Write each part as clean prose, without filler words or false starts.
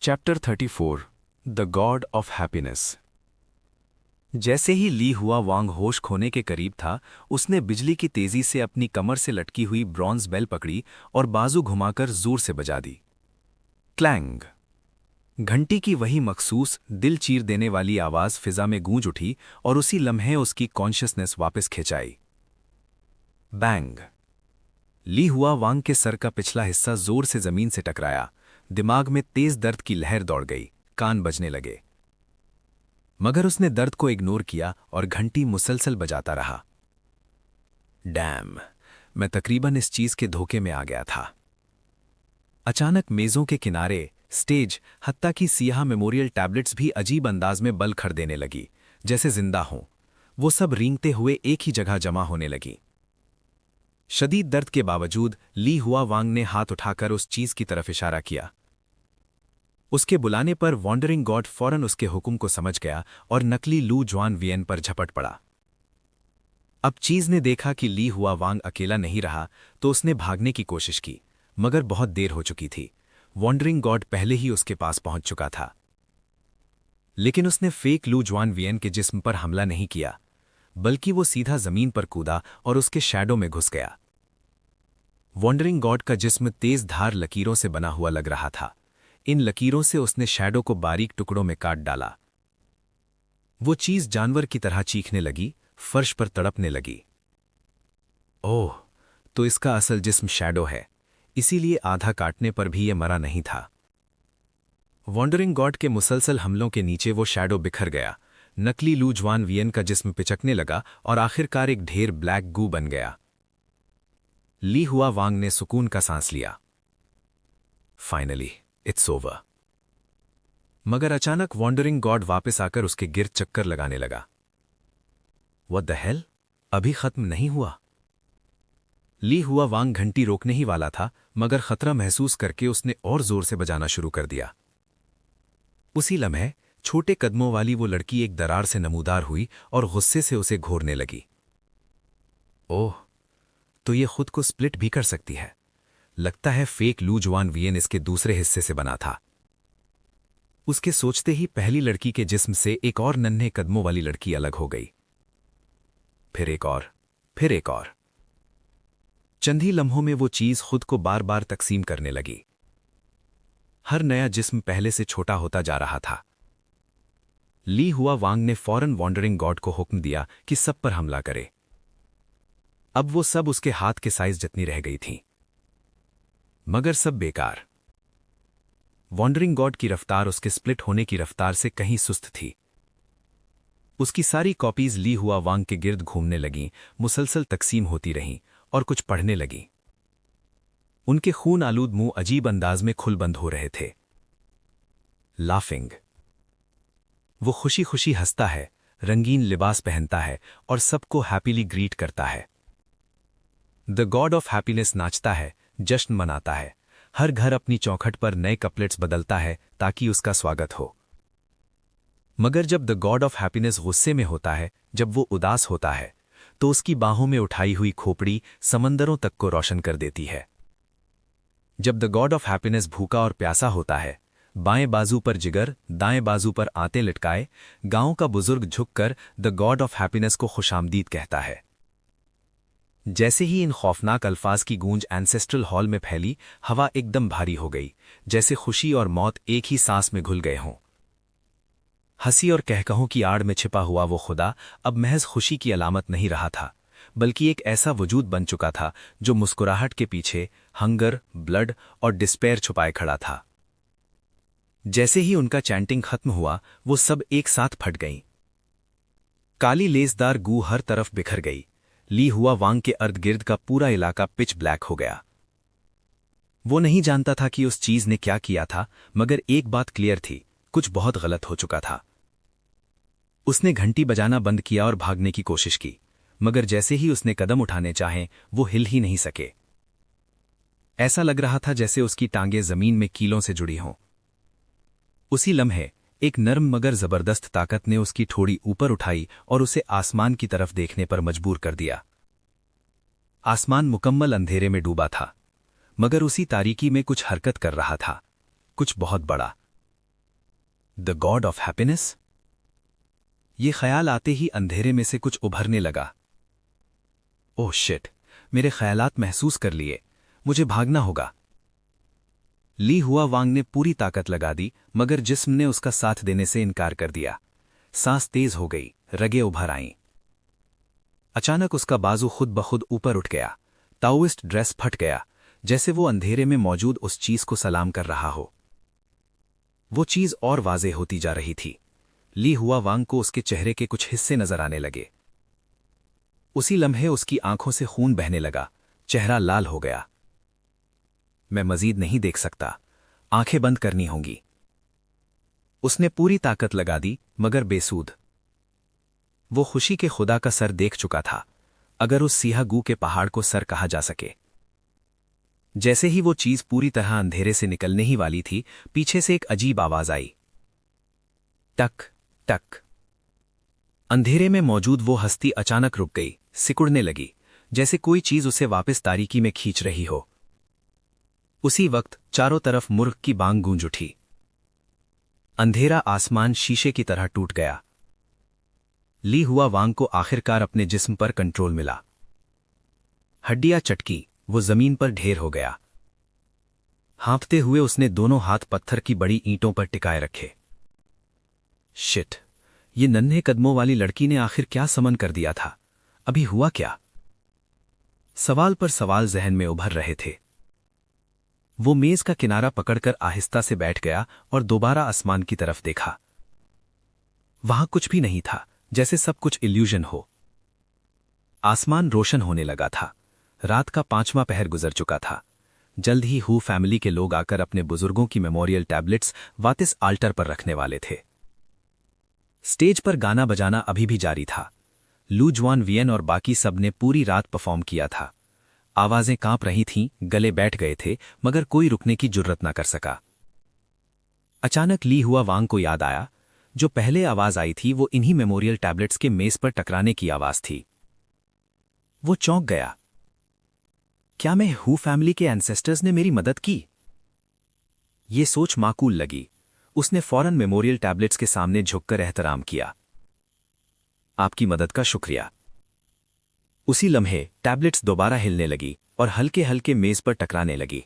Chapter 34 the God of happiness. जैसे ही ली हुआ वांग होश खोने के करीब था, उसने बिजली की तेजी से अपनी कमर से लटकी हुई ब्रॉन्ज बेल पकड़ी और बाजू घुमाकर जोर से बजा दी। क्लैंग। घंटी की वही मखसूस दिल चीर देने वाली आवाज फिजा में गूंज उठी और उसी लम्हे उसकी कॉन्शियसनेस वापस खिंचाई। बैंग। ली हुआ वांग के सर का पिछला हिस्सा जोर से जमीन से टकराया। दिमाग में तेज दर्द की लहर दौड़ गई, कान बजने लगे। मगर उसने दर्द को इग्नोर किया और घंटी मुसलसल बजाता रहा। डैम, मैं तकरीबन इस चीज के धोखे में आ गया था। अचानक मेजों के किनारे, स्टेज, हत्ता की सियाह मेमोरियल टैबलेट्स भी अजीब अंदाज में बल खड़ देने लगी, जैसे जिंदा हों। वो सब रेंगते हुए एक ही जगह जमा होने लगी। शदीद दर्द के बावजूद ली हुआ वांग ने हाथ उठाकर उस चीज की तरफ इशारा किया। उसके बुलाने पर वॉन्डरिंग गॉड फौरन उसके हुक्म को समझ गया और नकली लू जुआन वियन पर झपट पड़ा। अब चीज ने देखा कि ली हुआ वांग अकेला नहीं रहा, तो उसने भागने की कोशिश की, मगर बहुत देर हो चुकी थी। वॉन्डरिंग गॉड पहले ही उसके पास पहुंच चुका था। लेकिन उसने फेक लू जुआन वियन के जिस्म पर हमला नहीं किया, बल्कि वो सीधा जमीन पर कूदा और उसके शैडो में घुस गया। वॉन्डरिंग गॉड का जिस्म तेज धार लकीरों से बना हुआ लग रहा था। इन लकीरों से उसने शैडो को बारीक टुकड़ों में काट डाला। वो चीज जानवर की तरह चीखने लगी, फर्श पर तड़पने लगी। ओह, तो इसका असल जिस्म शैडो है, इसीलिए आधा काटने पर भी ये मरा नहीं था। वॉन्डरिंग गॉड के मुसलसल हमलों के नीचे वो शैडो बिखर गया। नकली लू जुआन वियन का जिस्म पिचकने लगा और आखिरकार एक ढेर ब्लैक गू बन गया। ली हुआ वांग ने सुकून का सांस लिया। Finally it's over. मगर अचानक वॉन्डरिंग गॉड वापस आकर उसके गिर्द चक्कर लगाने लगा। व्हाट द हेल, अभी खत्म नहीं हुआ। ली हुआ वांग घंटी रोकने ही वाला था, मगर खतरा महसूस करके उसने और जोर से बजाना शुरू कर दिया। उसी लम्हे छोटे कदमों वाली वो लड़की एक दरार से नमूदार हुई और गुस्से से उसे घूरने लगी। ओह, तो ये खुद को स्प्लिट भी कर सकती है। लगता है फेक लू जुआन वियन इसके दूसरे हिस्से से बना था। उसके सोचते ही पहली लड़की के जिस्म से एक और नन्हे कदमों वाली लड़की अलग हो गई। फिर एक और, फिर एक और। चंद ही लम्हों में वो चीज खुद को बार बार तकसीम करने लगी। हर नया जिस्म पहले से छोटा होता जा रहा था। ली हुआ वांग ने फौरन वॉन्डरिंग गॉड को हुक्म दिया कि सब पर हमला करे। अब वो सब उसके हाथ के साइज जितनी रह गई थीं। मगर सब बेकार। वॉन्डरिंग गॉड की रफ्तार उसके स्प्लिट होने की रफ्तार से कहीं सुस्त थी। उसकी सारी कॉपीज ली हुआ वांग के गिर्द घूमने लगीं, मुसलसल तकसीम होती रहीं और कुछ पढ़ने लगीं। उनके खून आलूद मुंह अजीब अंदाज में खुल बंद हो रहे थे। लाफिंग। वो खुशी खुशी हंसता है, रंगीन लिबास पहनता है और सबको हैप्पीली ग्रीट करता है। द गॉड ऑफ हैप्पीनेस नाचता है, जश्न मनाता है। हर घर अपनी चौखट पर नए कपलेट्स बदलता है ताकि उसका स्वागत हो। मगर जब द गॉड ऑफ हैप्पीनेस गुस्से में होता है, जब वो उदास होता है, तो उसकी बाहों में उठाई हुई खोपड़ी समंदरों तक को रोशन कर देती है। जब द गॉड ऑफ हैप्पीनेस भूखा और प्यासा होता है, बाएं बाजू पर जिगर, दाएं बाजू पर आंतें लटकाए, गांव का बुजुर्ग झुककर द गॉड ऑफ हैप्पीनेस को खुशामदीद कहता है। जैसे ही इन खौफनाक अल्फाज की गूंज एंसेस्ट्रल हॉल में फैली, हवा एकदम भारी हो गई, जैसे खुशी और मौत एक ही सांस में घुल गए हों। हंसी और कहकहों की आड़ में छिपा हुआ वो खुदा अब महज खुशी की अलामत नहीं रहा था, बल्कि एक ऐसा वजूद बन चुका था जो मुस्कुराहट के पीछे हंगर, ब्लड और डिस्पेयर छुपाए खड़ा था। जैसे ही उनका चैंटिंग खत्म हुआ, वो सब एक साथ फट गईं। काली लेसदार गू हर तरफ बिखर गई। ली हुआ वांग के अर्द गिर्द का पूरा इलाका पिच ब्लैक हो गया। वो नहीं जानता था कि उस चीज ने क्या किया था, मगर एक बात क्लियर थी, कुछ बहुत गलत हो चुका था। उसने घंटी बजाना बंद किया और भागने की कोशिश की, मगर जैसे ही उसने कदम उठाने चाहे, वो हिल ही नहीं सके। ऐसा लग रहा था जैसे उसकी टांगें जमीन में कीलों से जुड़ी हों। उसी लम्हे एक नर्म मगर जबरदस्त ताकत ने उसकी ठोड़ी ऊपर उठाई और उसे आसमान की तरफ देखने पर मजबूर कर दिया। आसमान मुकम्मल अंधेरे में डूबा था, मगर उसी तारीकी में कुछ हरकत कर रहा था, कुछ बहुत बड़ा। The God of happiness? ये ख्याल आते ही अंधेरे में से कुछ उभरने लगा। ओह शिट, मेरे ख्यालात महसूस कर लिए, मुझे भागना होगा। ली हुआ वांग ने पूरी ताकत लगा दी, मगर जिस्म ने उसका साथ देने से इनकार कर दिया। सांस तेज हो गई, रगे उभर आईं। अचानक उसका बाजू खुद ब खुद ऊपर उठ गया। ताओइस्ट ड्रेस फट गया, जैसे वो अंधेरे में मौजूद उस चीज को सलाम कर रहा हो। वो चीज और वाज़ेह होती जा रही थी। ली हुआ वांग को उसके चेहरे के कुछ हिस्से नजर आने लगे। उसी लम्हे उसकी आंखों से खून बहने लगा, चेहरा लाल हो गया। मैं मजीद नहीं देख सकता, आंखें बंद करनी होंगी। उसने पूरी ताकत लगा दी, मगर बेसूद। वो खुशी के खुदा का सर देख चुका था, अगर उस सियाह गू के पहाड़ को सर कहा जा सके। जैसे ही वो चीज पूरी तरह अंधेरे से निकलने ही वाली थी, पीछे से एक अजीब आवाज आई। टक टक। अंधेरे में मौजूद वो हस्ती अचानक रुक गई, सिकुड़ने लगी, जैसे कोई चीज उसे वापस तारीकी में खींच रही हो। उसी वक्त चारों तरफ मुर्ग की बांग गूंज उठी। अंधेरा आसमान शीशे की तरह टूट गया। ली हुआ वांग को आखिरकार अपने जिस्म पर कंट्रोल मिला। हड्डियां चटकी, वो जमीन पर ढेर हो गया। हाँफते हुए उसने दोनों हाथ पत्थर की बड़ी ईंटों पर टिकाए रखे। शिट, ये नन्हे कदमों वाली लड़की ने आखिर क्या समन कर दिया था? अभी हुआ क्या? सवाल पर सवाल जहन में उभर रहे थे। वो मेज का किनारा पकड़कर आहिस्ता से बैठ गया और दोबारा आसमान की तरफ देखा। वहां कुछ भी नहीं था, जैसे सब कुछ इल्यूजन हो। आसमान रोशन होने लगा था। रात का 5वां पहर गुजर चुका था। जल्द ही हू फैमिली के लोग आकर अपने बुजुर्गों की मेमोरियल टैबलेट्स वापस आल्टर पर रखने वाले थे। स्टेज पर गाना बजाना अभी भी जारी था। लू जुआन वियन और बाकी सब ने पूरी रात परफॉर्म किया था। आवाजें कांप रही थीं, गले बैठ गए थे, मगर कोई रुकने की जुर्रत न कर सका। अचानक ली हुआ वांग को याद आया, जो पहले आवाज आई थी वो इन्हीं मेमोरियल टैबलेट्स के मेज पर टकराने की आवाज थी। वो चौंक गया। क्या मैं हू फैमिली के एंसेस्टर्स ने मेरी मदद की? ये सोच माकूल लगी। उसने फौरन मेमोरियल टैबलेट्स के सामने झुककर एहतराम किया। आपकी मदद का शुक्रिया। उसी लम्हे टैबलेट्स दोबारा हिलने लगी और हल्के हल्के मेज पर टकराने लगी।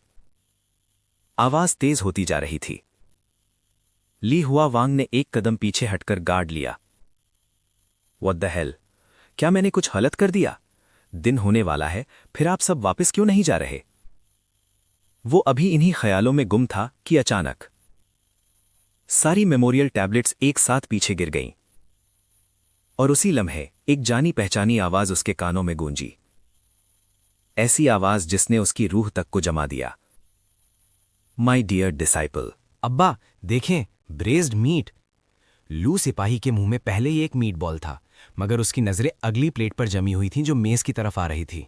आवाज तेज होती जा रही थी। ली हुआ वांग ने एक कदम पीछे हटकर गार्ड लिया। What the hell? क्या मैंने कुछ गलत कर दिया? दिन होने वाला है, फिर आप सब वापस क्यों नहीं जा रहे? वो अभी इन्हीं ख्यालों में गुम था कि अचानक सारी मेमोरियल टैबलेट्स एक साथ पीछे गिर गईं। और उसी लम्हे एक जानी पहचानी आवाज उसके कानों में गूंजी। ऐसी आवाज जिसने उसकी रूह तक को जमा दिया। My dear disciple. अब्बा देखें, ब्रेज्ड मीट। लू सिपाही के मुंह में पहले ही एक मीट बॉल था, मगर उसकी नजरें अगली प्लेट पर जमी हुई थीं जो मेज की तरफ आ रही थी।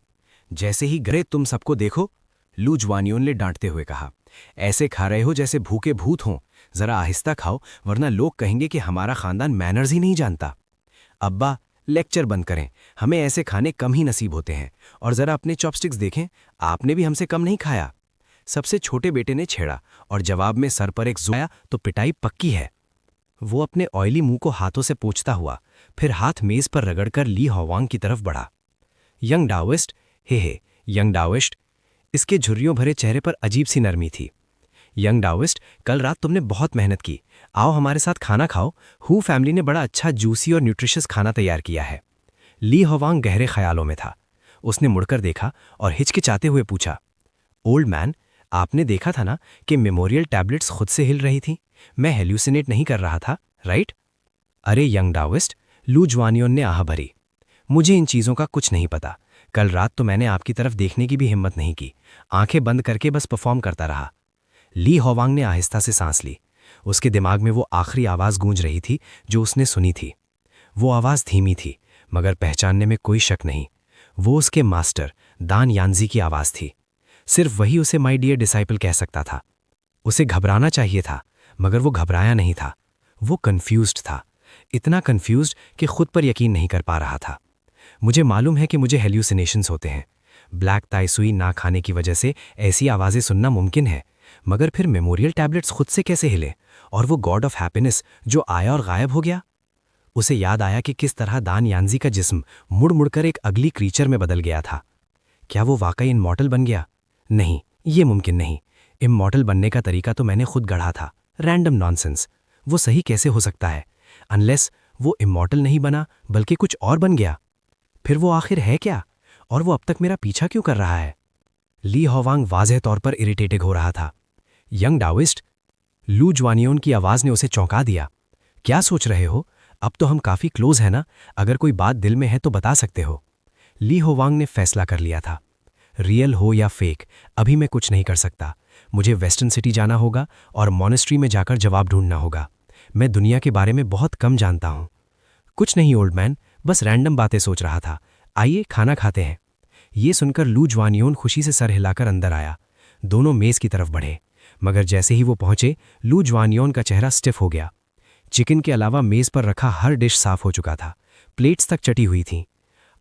जैसे ही गरे तुम सबको देखो, लू जुआनियों ने डांटते हुए कहा, ऐसे खा रहे हो जैसे भूखे भूत हों। जरा आहिस्ता खाओ, वरना लोग कहेंगे कि हमारा खानदान मैनर्स ही नहीं जानता। अब्बा लेक्चर बंद करें, हमें ऐसे खाने कम ही नसीब होते हैं। और जरा अपने चॉपस्टिक्स देखें, आपने भी हमसे कम नहीं खाया। सबसे छोटे बेटे ने छेड़ा और जवाब में सर पर एक ज़ुआया तो पिटाई पक्की है। वो अपने ऑयली मुंह को हाथों से पोंछता हुआ फिर हाथ मेज पर रगड़कर ली हवांग की तरफ बढ़ा। यंग डाओइस्ट, हे यंग डाओइस्ट। इसके झुर्रियों भरे चेहरे पर अजीब सी नरमी थी। यंग डाओइस्ट, कल रात तुमने बहुत मेहनत की, आओ हमारे साथ खाना खाओ। हू फैमिली ने बड़ा अच्छा जूसी और न्यूट्रिशियस खाना तैयार किया है। ली हवांग गहरे ख्यालों में था। उसने मुड़कर देखा और हिचकिचाते हुए पूछा, ओल्ड मैन, आपने देखा था ना कि मेमोरियल टैबलेट्स खुद से हिल रही थी? मैं हेल्यूसिनेट नहीं कर रहा था, राइट? अरे यंग डाओइस्ट, लू जुआनियों ने आह भरी, मुझे इन चीज़ों का कुछ नहीं पता। कल रात तो मैंने आपकी तरफ देखने की भी हिम्मत नहीं की, आंखें बंद करके बस परफॉर्म करता रहा। ली हवांग ने आहिस्ता से सांस ली। उसके दिमाग में वो आखिरी आवाज़ गूंज रही थी जो उसने सुनी थी। वो आवाज़ धीमी थी, मगर पहचानने में कोई शक नहीं। वो उसके मास्टर दान यानजी की आवाज़ थी। सिर्फ वही उसे माय डियर डिसाइपल कह सकता था। उसे घबराना चाहिए था, मगर वो घबराया नहीं था। वो कन्फ्यूज्ड था, इतना कन्फ्यूज्ड कि खुद पर यकीन नहीं कर पा रहा था। मुझे मालूम है कि मुझे हेल्यूसिनेशंस होते हैं। ब्लैक ताइसुई ना खाने की वजह से ऐसी आवाज़ें सुनना मुमकिन है, मगर फिर मेमोरियल टैबलेट्स खुद से कैसे हिले? और वो गॉड ऑफ हैप्पीनेस जो आया और गायब हो गया। उसे याद आया कि किस तरह दान यानजी का जिस्म मुड़ मुड़कर एक अगली क्रीचर में बदल गया था। क्या वो वाकई इमॉर्टल बन गया? नहीं, ये मुमकिन नहीं। इमॉर्टल बनने का तरीका तो मैंने खुद गढ़ा था, रैंडम नॉनसेंस। वो सही कैसे हो सकता है? अनलेस वो इमॉर्टल नहीं बना बल्कि कुछ और बन गया। फिर वो आखिर है क्या? और वो अब तक मेरा पीछा क्यों कर रहा है? ली होवांग वाज़ेह तौर पर इरिटेटेड हो रहा था। यंग डाओइस्ट, लू ज्वानियोन की आवाज ने उसे चौंका दिया। क्या सोच रहे हो? अब तो हम काफी क्लोज हैं ना? अगर कोई बात दिल में है तो बता सकते हो। ली होवांग ने फैसला कर लिया था। रियल हो या फेक, अभी मैं कुछ नहीं कर सकता। मुझे वेस्टर्न सिटी जाना होगा और मॉनेस्ट्री में जाकर जवाब ढूंढना होगा। मैं दुनिया के बारे में बहुत कम जानता हूं। कुछ नहीं ओल्ड मैन, बस रैंडम बातें सोच रहा था। आइए खाना खाते हैं। ये सुनकर लू ज्वानियोन खुशी से सर हिलाकर अंदर आया। दोनों मेज की तरफ बढ़े, मगर जैसे ही वो पहुंचे लू ज्वानियोन का चेहरा स्टिफ हो गया। चिकन के अलावा मेज पर रखा हर डिश साफ हो चुका था, प्लेट्स तक चटी हुई थीं।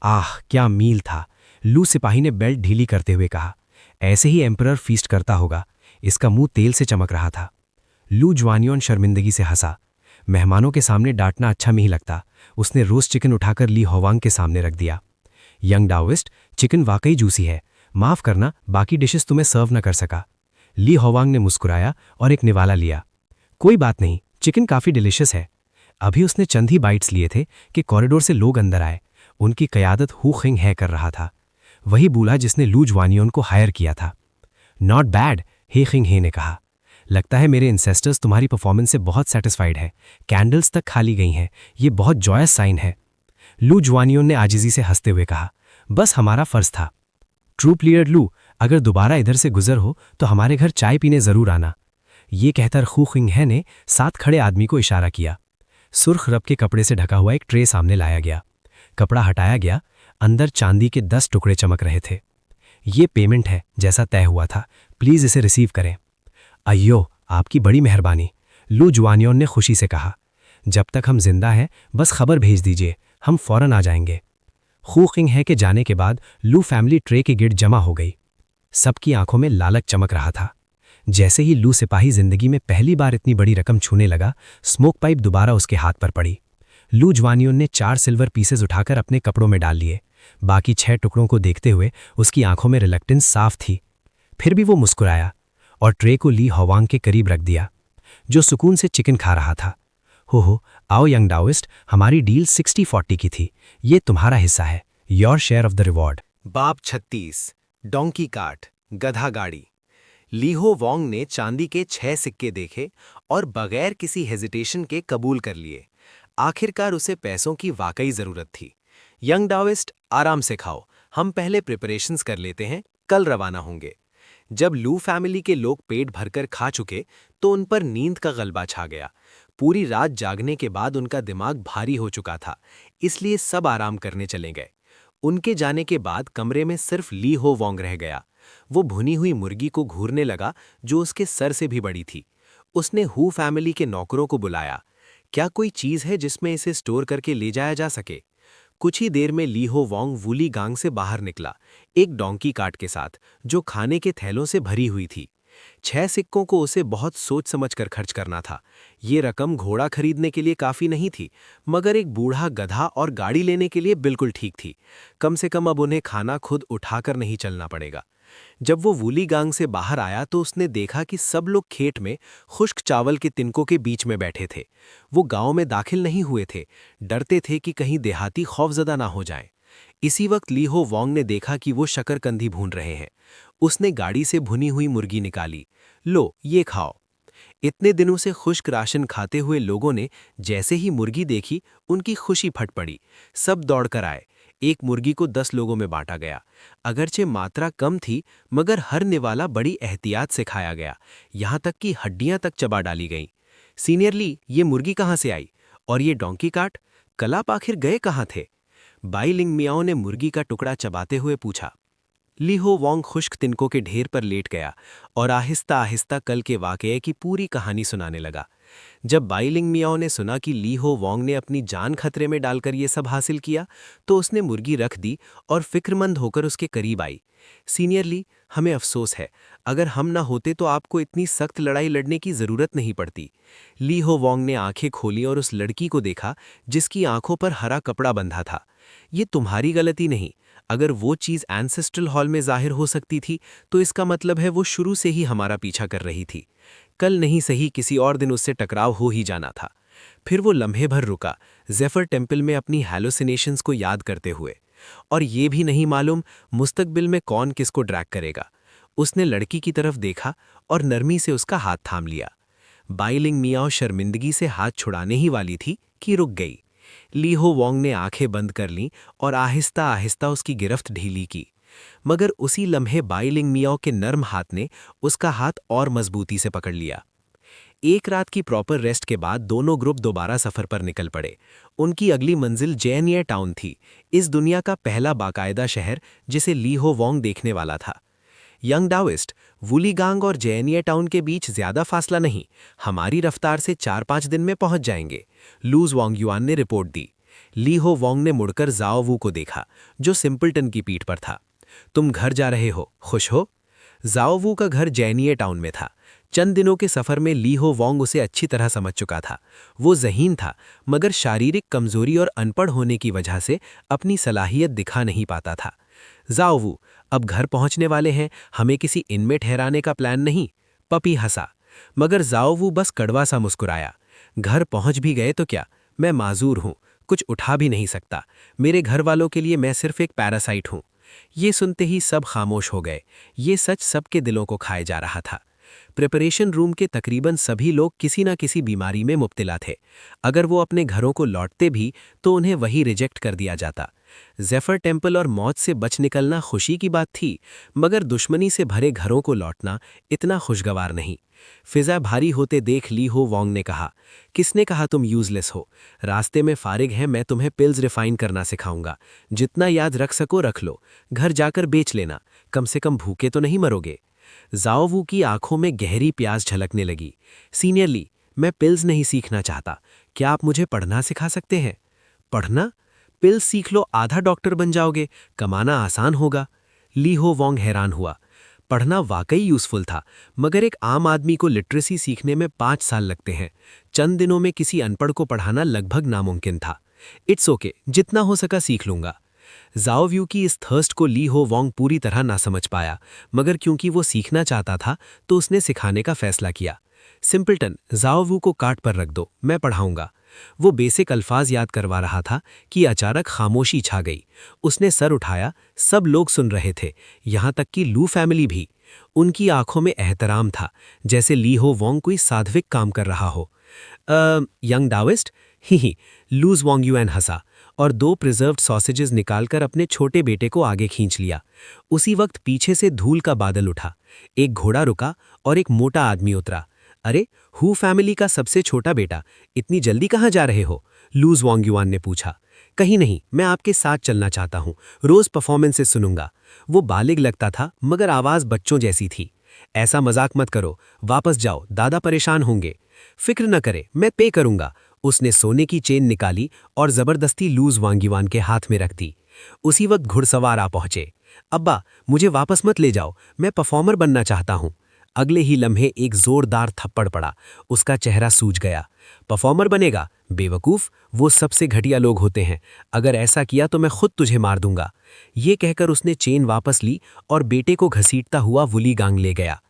आह, क्या मील था! लू सिपाही ने बेल्ट ढीली करते हुए कहा। ऐसे ही एम्परर फीस्ट करता होगा। इसका मुंह तेल से चमक रहा था। लू ज्वानियोन शर्मिंदगी से हंसा। मेहमानों के सामने डांटना अच्छा नहीं लगता। उसने रोस्ट चिकन उठाकर ली होवांग के सामने रख दिया। यंग डाओइस्ट, चिकन वाकई जूसी है। माफ करना, बाकी डिशेस तुम्हें सर्व न कर सका। ली होवांग ने मुस्कुराया और एक निवाला लिया। कोई बात नहीं, चिकन काफी डिलिशियस है। अभी उसने चंद ही बाइट्स लिए थे कि कॉरिडोर से लोग अंदर आए। उनकी कयादत हू खिंग है कर रहा था, वही बूढ़ा जिसने लू ज्वानियोन को हायर किया था। नॉट बैड, हे खिंग हे ने कहा। लगता है मेरे इंसेस्टर्स तुम्हारी परफॉर्मेंस से बहुत सेटिस्फाइड है। कैंडल्स तक खाली गई हैं, ये बहुत जॉयस साइन है। लू ज्वानियोन ने आजिजी से हंसते हुए कहा, बस हमारा फर्ज था। ट्रूप लीडर लू, अगर दोबारा इधर से गुजर हो तो हमारे घर चाय पीने जरूर आना। ये कहकर खू खिंग है ने साथ खड़े आदमी को इशारा किया। सुर्ख रब के कपड़े से ढका हुआ एक ट्रे सामने लाया गया। कपड़ा हटाया गया। अंदर चांदी के 10 टुकड़े चमक रहे थे। ये पेमेंट है, जैसा तय हुआ था। प्लीज इसे रिसीव करें। अय्यो, आपकी बड़ी मेहरबानी, लू ज्वानियोन ने खुशी से कहा। जब तक हम जिंदा हैं बस खबर भेज दीजिए, हम फौरन आ जाएंगे। खू खिंग है के जाने के बाद लू फैमिली ट्रे के गिर्द जमा हो गई। सबकी आंखों में लालच चमक रहा था। जैसे ही लू सिपाही जिंदगी में पहली बार इतनी बड़ी रकम छूने लगा, स्मोक पाइप दोबारा उसके हाथ पर पड़ी। लू ज्वानियोन ने 4 सिल्वर पीसेस उठाकर अपने कपड़ों में डाल लिए। बाकी 6 टुकड़ों को देखते हुए उसकी आंखों में रिलक्टेंस साफ थी। फिर भी वो मुस्कुराया और ट्रे को ली होवांग के करीब रख दिया, जो सुकून से चिकन खा रहा था। हो, आओ यंग डाओइस्ट, हमारी डील 60-40 की थी। ये तुम्हारा हिस्सा है, your share of the reward. बाब 36, डोंकी काट, गधा गाड़ी। लीहो वोंग ने चांदी के 6 सिक्के देखे और बगैर किसी हेजिटेशन के कबूल कर लिए। आखिरकार उसे पैसों की वाकई जरूरत थी। यंग डाओइस्ट, आराम से खाओ, हम पहले प्रिपरेशंस कर लेते हैं, कल रवाना होंगे। जब लू फैमिली के लोग पेट भरकर खा चुके तो उन पर नींद का गलबा छा गया। पूरी रात जागने के बाद उनका दिमाग भारी हो चुका था, इसलिए सब आराम करने चले गए। उनके जाने के बाद कमरे में सिर्फ ली हो वोंग रह गया। वो भुनी हुई मुर्गी को घूरने लगा जो उसके सर से भी बड़ी थी। उसने हू फैमिली के नौकरों को बुलाया। क्या कोई चीज है जिसमें इसे स्टोर करके ले जाया जा सके? कुछ ही देर में ली हो वोंग वूली गांग से बाहर निकला, एक डोंकी काट के साथ, जो खाने के थैलों से भरी हुई थी। 6 सिक्कों को उसे बहुत सोच समझकर खर्च करना था। ये रकम घोड़ा खरीदने के लिए काफी नहीं थी, मगर एक बूढ़ा गधा और गाड़ी लेने के लिए बिल्कुल ठीक थी। कम से कम अब उन्हें खाना खुद उठाकर नहीं चलना पड़ेगा। जब वो वूली गांग से बाहर आया तो उसने देखा कि सब लोग खेत में खुश्क चावल के तिनकों के बीच में बैठे थे। वो गांव में दाखिल नहीं हुए थे, डरते थे कि कहीं देहाती खौफजदा ना हो जाएं। इसी वक्त ली हो वोंग ने देखा कि वो शकरकंदी भून रहे हैं। उसने गाड़ी से भुनी हुई मुर्गी निकाली। लो, ये खाओ। इतने दिनों से खुश्क राशन खाते हुए लोगों ने जैसे ही मुर्गी देखी, उनकी खुशी फट पड़ी। सब दौड़कर आए। एक मुर्गी को 10 लोगों में बांटा गया। अगरचे मात्रा कम थी, मगर हर निवाला बड़ी एहतियात से खाया गया, यहाँ तक कि हड्डियां तक चबा डाली गईं। सीनियर ली, ये मुर्गी कहाँ से आई? और ये डोंकी काट, कलाप आखिर गए कहाँ थे? बाई लिंग मियाओ ने मुर्गी का टुकड़ा चबाते हुए पूछा। ली हो वोंग खुश्क तिनकों के ढेर पर लेट गया और आहिस्ता आहिस्ता कल के वाकये की पूरी कहानी सुनाने लगा। जब बाइलिंग मियाओ ने सुना कि ली हो वोंग ने अपनी जान खतरे में डालकर ये सब हासिल किया, तो उसने मुर्गी रख दी और फिक्रमंद होकर उसके करीब आई। सीनियर ली, हमें अफसोस है, अगर हम ना होते तो आपको इतनी सख्त लड़ाई लड़ने की जरूरत नहीं पड़ती। ली हो वोंग ने आंखें खोली और उस लड़की को देखा जिसकी आंखों पर हरा कपड़ा बंधा था। ये तुम्हारी गलती नहीं। अगर वो चीज़ एंसेस्ट्रल हॉल में जाहिर हो सकती थी तो इसका मतलब है वो शुरू से ही हमारा पीछा कर रही थी। कल नहीं सही किसी और दिन उससे टकराव हो ही जाना था। फिर वो लम्हे भर रुका, जेफर टेम्पल में अपनी हैलोसिनेशंस को याद करते हुए। और ये भी नहीं मालूम मुस्तकबिल में कौन किसको ड्रैग करेगा। उसने लड़की की तरफ देखा और नरमी से उसका हाथ थाम लिया। बाइलिंग मियाओ शर्मिंदगी से हाथ छुड़ाने ही वाली थी कि रुक गई। ली हो वोंग ने आंखें बंद कर लीं और आहिस्ता आहिस्ता उसकी गिरफ्त ढीली की, मगर उसी लम्हे बाइलिंग मियाओ के नर्म हाथ ने उसका हाथ और मजबूती से पकड़ लिया। एक रात की प्रॉपर रेस्ट के बाद दोनों ग्रुप दोबारा सफर पर निकल पड़े। उनकी अगली मंजिल जैनिया टाउन थी, इस दुनिया का पहला बाकायदा शहर जिसे ली हो वोंग देखने वाला था। यंग डाओइस्ट, वुलीगांग और जैनिया टाउन के बीच ज्यादा फासला नहीं, हमारी रफ्तार से 4-5 दिन में पहुंच जाएंगे, लूज वांग युआन ने रिपोर्ट दी। ली हो वोंग ने मुड़कर जाओ वू को देखा, जो सिंपलटन की पीठ पर था। तुम घर जा रहे हो, खुश हो? जाओ वू का घर जैनिया टाउन में था। चंद दिनों के सफर में ली हो वोंग उसे अच्छी तरह समझ चुका था। वो ज़हीन था, मगर शारीरिक कमजोरी और अनपढ़ होने की वजह से अपनी सलाहियत दिखा नहीं पाता था। जाओ वू, अब घर पहुंचने वाले हैं, हमें किसी इन में ठहराने का प्लान नहीं। पपी हंसा, मगर जाओ वू बस कड़वा सा मुस्कुराया। घर पहुंच भी गए तो क्या, मैं माजूर हूं, कुछ उठा भी नहीं सकता। मेरे घर वालों के लिए मैं सिर्फ एक पैरासाइट हूं। ये सुनते ही सब खामोश हो गए। ये सच सबके दिलों को खाए जा रहा था। प्रिपरेशन रूम के तकरीबन सभी लोग किसी न किसी बीमारी में मुब्तला थे। अगर वो अपने घरों को लौटते भी तो उन्हें वही रिजेक्ट कर दिया जाता। जेफर टेम्पल और मौत से बच निकलना खुशी की बात थी, मगर दुश्मनी से भरे घरों को लौटना इतना खुशगवार नहीं। फिजा भारी होते देख ली हो वोंग ने कहा, किसने कहा तुम यूजलेस हो? रास्ते में फारिग है, मैं तुम्हें पिल्स रिफाइन करना सिखाऊंगा। जितना याद रख सको रख लो, घर जाकर बेच लेना, कम से कम भूखे तो नहीं मरोगे। जाओ वू की आंखों में गहरी प्यास झलकने लगी। सीनियर ली, मैं पिल्स नहीं सीखना चाहता, क्या आप मुझे पढ़ना सिखा सकते हैं? पढ़ना? पिल्स सीख लो, आधा डॉक्टर बन जाओगे, कमाना आसान होगा। ली हो वोंग हैरान हुआ। पढ़ना वाकई यूजफुल था, मगर एक आम आदमी को लिटरेसी सीखने में 5 साल लगते हैं। चंद दिनों में किसी अनपढ़ को पढ़ाना लगभग नामुमकिन था। इट्स ओके, जितना हो सका सीख लूंगा। जाओ व्यू की इस थर्स्ट को ली हो वोंग पूरी तरह ना समझ पाया, मगर क्योंकि वो सीखना चाहता था तो उसने सिखाने का फैसला किया। सिंपलटन, जाओ वू को काट पर रख दो, मैं पढ़ाऊंगा। वो बेसिक अल्फाज याद करवा रहा था कि अचानक खामोशी छा गई। उसने सर उठाया, सब लोग सुन रहे थे, यहाँ तक कि लू फैमिली भी। उनकी आंखों में एहतराम था, जैसे ली हो वोंग कोई साध्विक काम कर रहा हो। यंग डाओइस्ट, ही लूज वोंग युआन हंसा और 2 प्रिजर्व्ड सॉसेजेस निकालकर अपने छोटे बेटे को आगे खींच लिया। उसी वक्त पीछे से धूल का बादल उठा। एक घोड़ा रुका और एक मोटा आदमी उतरा। अरे, हु फैमिली का सबसे छोटा बेटा, इतनी जल्दी कहाँ जा रहे हो? लूज वोंग युआन ने पूछा। कहीं नहीं, मैं आपके साथ चलना चाहता हूँ, रोज परफॉर्मेंसेस सुनूंगा। वो बालिग लगता था, मगर आवाज बच्चों जैसी थी। ऐसा मजाक मत करो, वापस जाओ, दादा परेशान होंगे। फिक्र न करे, मैं पे करूंगा। उसने सोने की चेन निकाली और जबरदस्ती लूज वांग युआन के हाथ में रख दी। उसी वक्त घुड़सवार आ पहुंचे। अब्बा, मुझे वापस मत ले जाओ, मैं परफॉर्मर बनना चाहता हूँ। अगले ही लम्हे एक जोरदार थप्पड़ पड़ा, उसका चेहरा सूज गया। परफॉर्मर बनेगा? बेवकूफ, वो सबसे घटिया लोग होते हैं। अगर ऐसा किया तो मैं खुद तुझे मार दूंगा। ये कहकर उसने चेन वापस ली और बेटे को घसीटता हुआ वुलीगांग ले गया।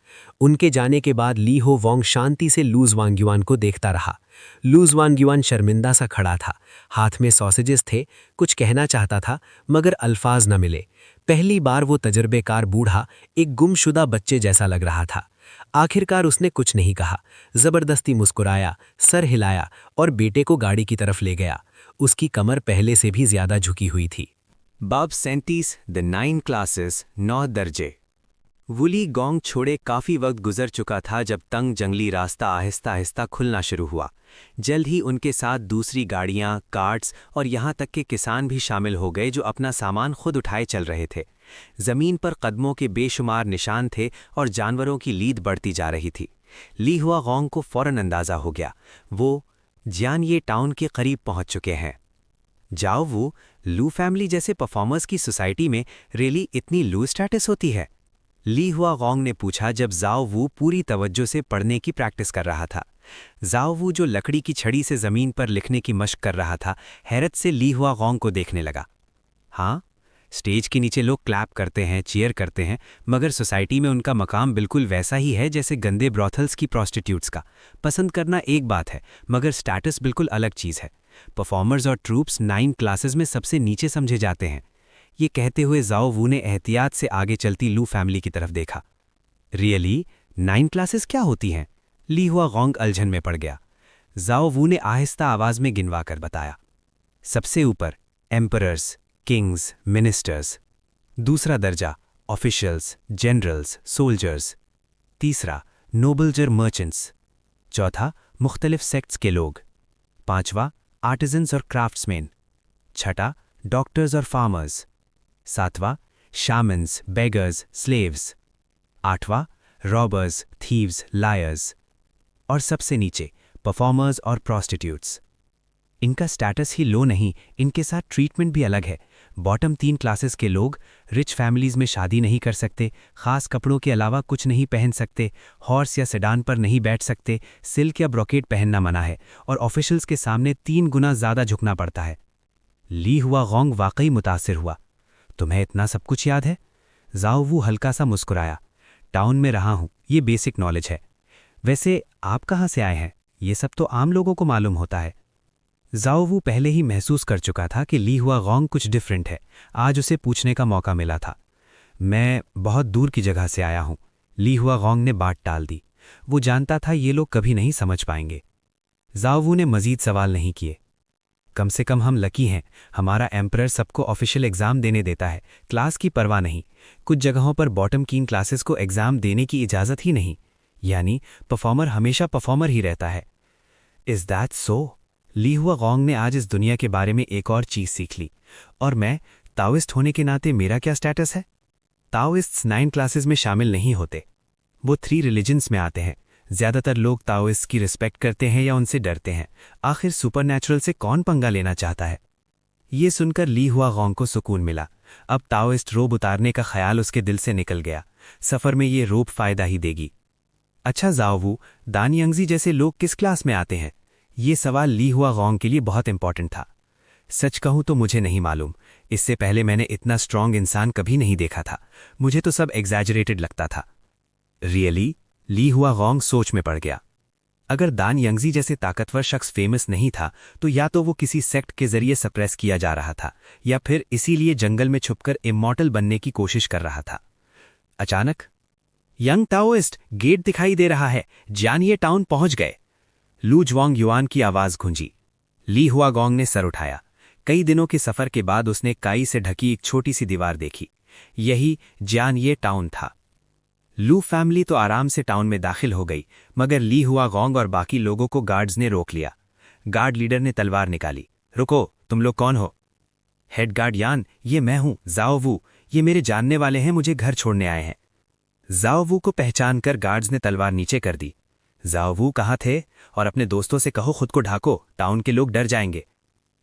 उनके जाने के बाद ली हो वोंग शांति से लूज वांग युआन को देखता रहा। लूज वांग युआन शर्मिंदा सा खड़ा था, हाथ में सॉसेजेस थे, कुछ कहना चाहता था मगर अल्फाज न मिले। पहली बार वो तजर्बेकार बूढ़ा एक गुमशुदा बच्चे जैसा लग रहा था। आखिरकार उसने कुछ नहीं कहा, जबरदस्ती मुस्कुराया, सर हिलाया और बेटे को गाड़ी की तरफ ले गया। उसकी कमर पहले से भी ज्यादा झुकी हुई थी। बाब 37 द 9 क्लासेस 9 दर्जे। वुलीगांग छोड़े काफ़ी वक्त गुजर चुका था जब तंग जंगली रास्ता आहिस्ता आहिस्ता खुलना शुरू हुआ। जल्द ही उनके साथ दूसरी गाड़ियां, कार्ट्स और यहाँ तक के किसान भी शामिल हो गए जो अपना सामान खुद उठाए चल रहे थे। ज़मीन पर कदमों के बेशुमार निशान थे और जानवरों की लीद बढ़ती जा रही थी। ली हुआगोंग को फौरन अंदाजा हो गया, वो जियान ये टाउन के करीब पहुंच चुके हैं। जाओ वो लू फैमिली जैसे परफॉर्मर्स की सोसाइटी में रियली इतनी लो स्टेटस होती है? ली हुआगोंग ने पूछा जब जाओ वू पूरी तवज्जो से पढ़ने की प्रैक्टिस कर रहा था। जाओ वू जो लकड़ी की छड़ी से जमीन पर लिखने की मशक कर रहा था, हैरत से ली हुआगोंग को देखने लगा। हाँ, स्टेज के नीचे लोग क्लैप करते हैं, चीयर करते हैं, मगर सोसाइटी में उनका मकाम बिल्कुल वैसा ही है जैसे गंदे ब्रॉथल्स की प्रोस्टिट्यूट्स का। पसंद करना एक बात है, मगर स्टेटस बिल्कुल अलग चीज़ है। परफॉर्मर्स और ट्रूप्स 9 क्लासेस में सबसे नीचे समझे जाते हैं। ये कहते हुए जाओ वू ने एहतियात से आगे चलती लू फैमिली की तरफ देखा। रियली 9 क्लासेस क्या होती हैं? ली हुआगोंग उलझन में पड़ गया। जाओ वू ने आहिस्ता आवाज में गिनवा कर बताया। सबसे ऊपर एम्परर्स, किंग्स, मिनिस्टर्स। दूसरा दर्जा ऑफिशियल्स, जनरल्स, सोल्जर्स। तीसरा नोबल्स और मर्चेंट्स। चौथा मुख्तलिफ सेक्ट्स के लोग। पांचवा आर्टिजन्स और क्राफ्ट्समैन। छठा डॉक्टर्स और फार्मर्स। सातवां शामन्स, बेगर्स, स्लेव्स। आठवां रॉबर्स, थीव्स, लायर्स। और सबसे नीचे परफॉर्मर्स और प्रॉस्टिट्यूट्स। इनका स्टेटस ही लो नहीं, इनके साथ ट्रीटमेंट भी अलग है। बॉटम 3 क्लासेस के लोग रिच फैमिलीज में शादी नहीं कर सकते, खास कपड़ों के अलावा कुछ नहीं पहन सकते, हॉर्स या सेडान पर नहीं बैठ सकते, सिल्क या ब्रोकेट पहनना मना है, और ऑफिशियल्स के सामने 3 गुना ज़्यादा झुकना पड़ता है। ली हुआगोंग वाकई मुतासिर हुआ। तुम्हें इतना सब कुछ याद है? जाओ वो हल्का सा मुस्कुराया। टाउन में रहा हूं, ये बेसिक नॉलेज है। वैसे आप कहाँ से आए हैं? ये सब तो आम लोगों को मालूम होता है। जाओ वो पहले ही महसूस कर चुका था कि ली हुआगोंग कुछ डिफरेंट है। आज उसे पूछने का मौका मिला था। मैं बहुत दूर की जगह से आया हूं। ली हुआगोंग ने बात टाल दी। वो जानता था ये लोग कभी नहीं समझ पाएंगे। जाओ वो ने मजीद सवाल नहीं किए। कम से कम हम लकी हैं, हमारा एम्परर सबको ऑफिशियल एग्जाम देने देता है, क्लास की परवाह नहीं। कुछ जगहों पर बॉटम कीन क्लासेस को एग्जाम देने की इजाज़त ही नहीं, यानी परफॉर्मर हमेशा परफॉर्मर ही रहता है। Is that so? ली हुआगोंग ने आज इस दुनिया के बारे में एक और चीज़ सीख ली। और मैं ताओइस्ट होने के नाते मेरा क्या स्टेटस है? ताओइस्ट्स 9 क्लासेस में शामिल नहीं होते। वो 3 रिलीजन्स में आते हैं। ज़्यादातर लोग ताओइस्ट की रिस्पेक्ट करते हैं या उनसे डरते हैं। आखिर सुपरनैचुरल से कौन पंगा लेना चाहता है? ये सुनकर ली हुआगोंग को सुकून मिला। अब ताओइस्ट रोब उतारने का ख्याल उसके दिल से निकल गया। सफ़र में ये रोब फ़ायदा ही देगी। अच्छा जाओ वो दानियांगजी जैसे लोग किस क्लास में आते हैं? ये सवाल ली हुआगोंग के लिए बहुत इंपॉर्टेंट था। सच कहूँ तो मुझे नहीं मालूम। इससे पहले मैंने इतना स्ट्रॉन्ग इंसान कभी नहीं देखा था। मुझे तो सब एग्जैजरेटेड लगता था। रियली? ली हुआगोंग सोच में पड़ गया। अगर दानियांगजी जैसे ताकतवर शख्स फेमस नहीं था तो या तो वो किसी सेक्ट के जरिए सप्रेस किया जा रहा था, या फिर इसीलिए जंगल में छुपकर इमॉर्टल बनने की कोशिश कर रहा था। अचानक यंग ताओइस्ट, गेट दिखाई दे रहा है, जानिए टाउन पहुंच गए। लू ज्वांग युआन की आवाज गूंजी। ली हुआगोंग ने सर उठाया। कई दिनों के सफर के बाद उसने काई से ढकी एक छोटी सी दीवार देखी। यही जानिए टाउन था। लू फैमिली तो आराम से टाउन में दाखिल हो गई, मगर ली हुआगोंग और बाकी लोगों को गार्ड्स ने रोक लिया। गार्ड लीडर ने तलवार निकाली। रुको, तुम लोग कौन हो? हेड गार्ड यान, ये मैं हूं, जाओ वू। ये मेरे जानने वाले हैं, मुझे घर छोड़ने आए हैं। जाओ वू को पहचान कर गार्ड्स ने तलवार नीचे कर दी। जाओ वू कहाँ थे? और अपने दोस्तों से कहो खुद को ढाको, टाउन के लोग डर जाएंगे।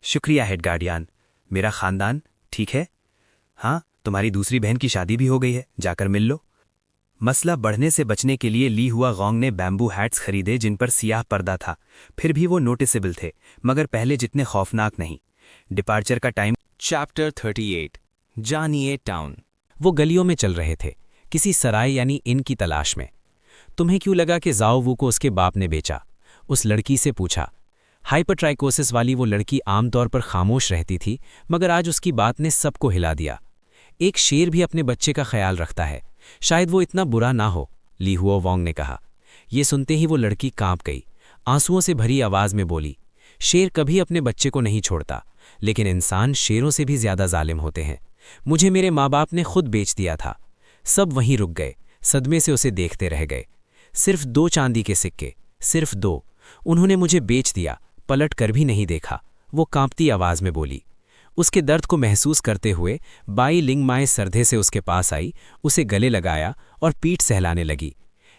शुक्रिया हेड गार्ड यान। मेरा खानदान ठीक है? हाँ, तुम्हारी दूसरी बहन की शादी भी हो गई है, जाकर मिल लो। मसला बढ़ने से बचने के लिए ली हुआगोंग ने बैम्बू हैट्स खरीदे जिन पर सियाह पर्दा था। फिर भी वो नोटिसेबल थे, मगर पहले जितने खौफनाक नहीं। डिपार्चर का टाइम। चैप्टर 38 जानिए टाउन। वो गलियों में चल रहे थे, किसी सराय यानी इन की तलाश में। तुम्हें क्यों लगा कि जाओ वू को उसके बाप ने बेचा? उस लड़की से पूछा। हाइपरट्राइकोसिस वाली वो लड़की आमतौर पर खामोश रहती थी, मगर आज उसकी बात ने सबको हिला दिया। एक शेर भी अपने बच्चे का ख्याल रखता है, शायद वो इतना बुरा ना हो, ली हुआगोंग ने कहा। ये सुनते ही वो लड़की कांप गई, आंसुओं से भरी आवाज में बोली, शेर कभी अपने बच्चे को नहीं छोड़ता, लेकिन इंसान शेरों से भी ज्यादा जालिम होते हैं। मुझे मेरे माँ बाप ने खुद बेच दिया था। सब वहीं रुक गए, सदमे से उसे देखते रह गए। सिर्फ 2 चांदी के सिक्के, सिर्फ 2। उन्होंने मुझे बेच दिया, पलट कर भी नहीं देखा, वो कांपती आवाज में बोली। उसके दर्द को महसूस करते हुए बाई लिंगमाए सरधे से उसके पास आई, उसे गले लगाया और पीठ सहलाने लगी।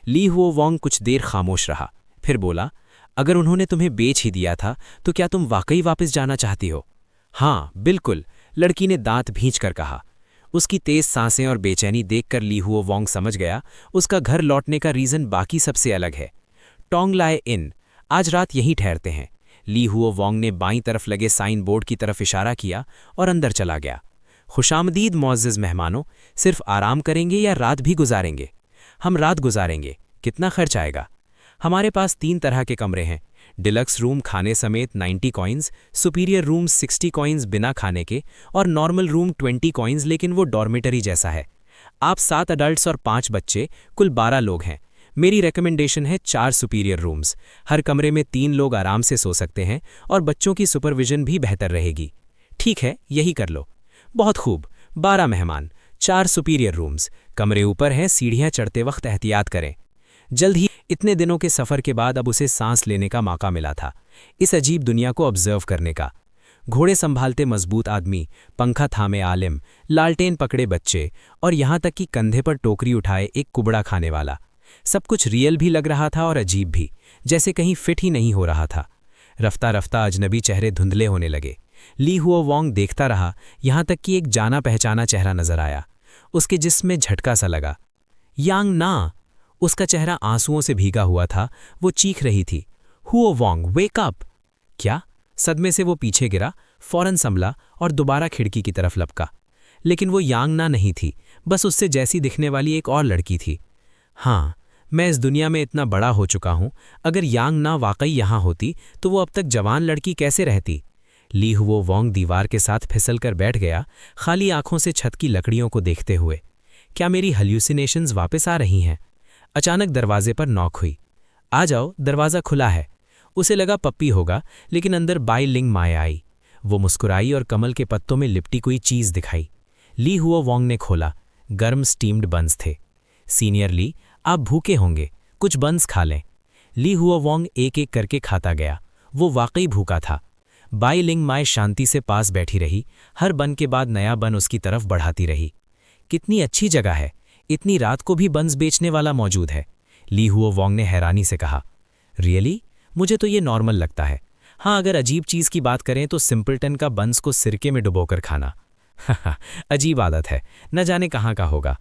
ली हुओ वोंग कुछ देर खामोश रहा, फिर बोला, अगर उन्होंने तुम्हें बेच ही दिया था तो क्या तुम वाकई वापस जाना चाहती हो? हाँ बिल्कुल, लड़की ने दांत भींच कर कहा। उसकी तेज सांसें और बेचैनी देखकर ली हुओ वोंग समझ गया उसका घर लौटने का रीजन बाकी सबसे अलग है। टोंग लाए इन, आज रात यहीं ठहरते हैं। ली हुओ वोंग ने बाईं तरफ लगे साइन बोर्ड की तरफ इशारा किया और अंदर चला गया। खुशामदीद मुअज़्ज़िज़ मेहमानों, सिर्फ आराम करेंगे या रात भी गुजारेंगे? हम रात गुजारेंगे। कितना खर्च आएगा? हमारे पास 3 तरह के कमरे हैं। डिलक्स रूम खाने समेत 90 कॉइन्स, सुपीरियर रूम 60 कॉइन्स बिना खाने के, और नॉर्मल रूम 20 कॉइन्स लेकिन वो डॉर्मेटरी जैसा है। आप 7 अडल्ट्स और 5 बच्चे, कुल 12 लोग हैं। मेरी रिकमेंडेशन है 4 सुपीरियर रूम्स। हर कमरे में 3 लोग आराम से सो सकते हैं और बच्चों की सुपरविजन भी बेहतर रहेगी। ठीक है, यही कर लो। बहुत खूब, 12 मेहमान, 4 सुपीरियर रूम्स, कमरे ऊपर हैं, सीढ़ियां चढ़ते वक्त एहतियात करें। जल्द ही इतने दिनों के सफ़र के बाद अब उसे सांस लेने का मौका मिला था, इस अजीब दुनिया को ऑब्जर्व करने का। घोड़े संभालते मजबूत आदमी, पंखा थामे आलिम, लालटेन पकड़े बच्चे और यहाँ तक कि कंधे पर टोकरी उठाए एक कुबड़ा खाने वाला। सब कुछ रियल भी लग रहा था और अजीब भी, जैसे कहीं फिट ही नहीं हो रहा था। रफ्ता रफ्ता अजनबी चेहरे धुंधले होने लगे। ली हुओ वोंग देखता रहा, यहाँ तक कि एक जाना पहचाना चेहरा नजर आया। उसके जिस्म में झटका सा लगा। यांग ना! उसका चेहरा आंसुओं से भीगा हुआ था। वो चीख रही थी, हुओ वोंग, वेक अप! क्या? सदमे से वो पीछे गिरा, फौरन संभला और दोबारा खिड़की की तरफ लपका। लेकिन वो यांग ना नहीं थी, बस उससे जैसी दिखने वाली एक और लड़की थी। हाँ, मैं इस दुनिया में इतना बड़ा हो चुका हूं, अगर यांग ना वाकई यहां होती तो वो अब तक जवान लड़की कैसे रहती? ली हुओ वोंग दीवार के साथ फिसल कर बैठ गया, खाली आंखों से छत की लकड़ियों को देखते हुए। क्या मेरी हल्यूसिनेशंस वापस आ रही हैं? अचानक दरवाजे पर नॉक हुई। आ जाओ, दरवाज़ा खुला है। उसे लगा पप्पी होगा, लेकिन अंदर बाई लिंग माए आई। वो मुस्कुराई और कमल के पत्तों में लिपटी कोई चीज़ दिखाई। ली हुओ वोंग ने खोला, गर्म स्टीम्ड बंस थे। सीनियर ली, आप भूखे होंगे, कुछ बंस खा लें। ली हुओ वोंग एक एक करके खाता गया। वो वाकई भूखा था। बाई लिंग माए शांति से पास बैठी रही, हर बन के बाद नया बन उसकी तरफ बढ़ाती रही। कितनी अच्छी जगह है, इतनी रात को भी बंस बेचने वाला मौजूद है। ली हुओ वोंग ने हैरानी से कहा, रियली? मुझे तो ये नॉर्मल लगता है। हाँ, अगर अजीब चीज़ की बात करें तो सिंपलटन का बंस को सिरके में डुबोकर खाना। अजीब आदत है, न जाने कहाँ का होगा।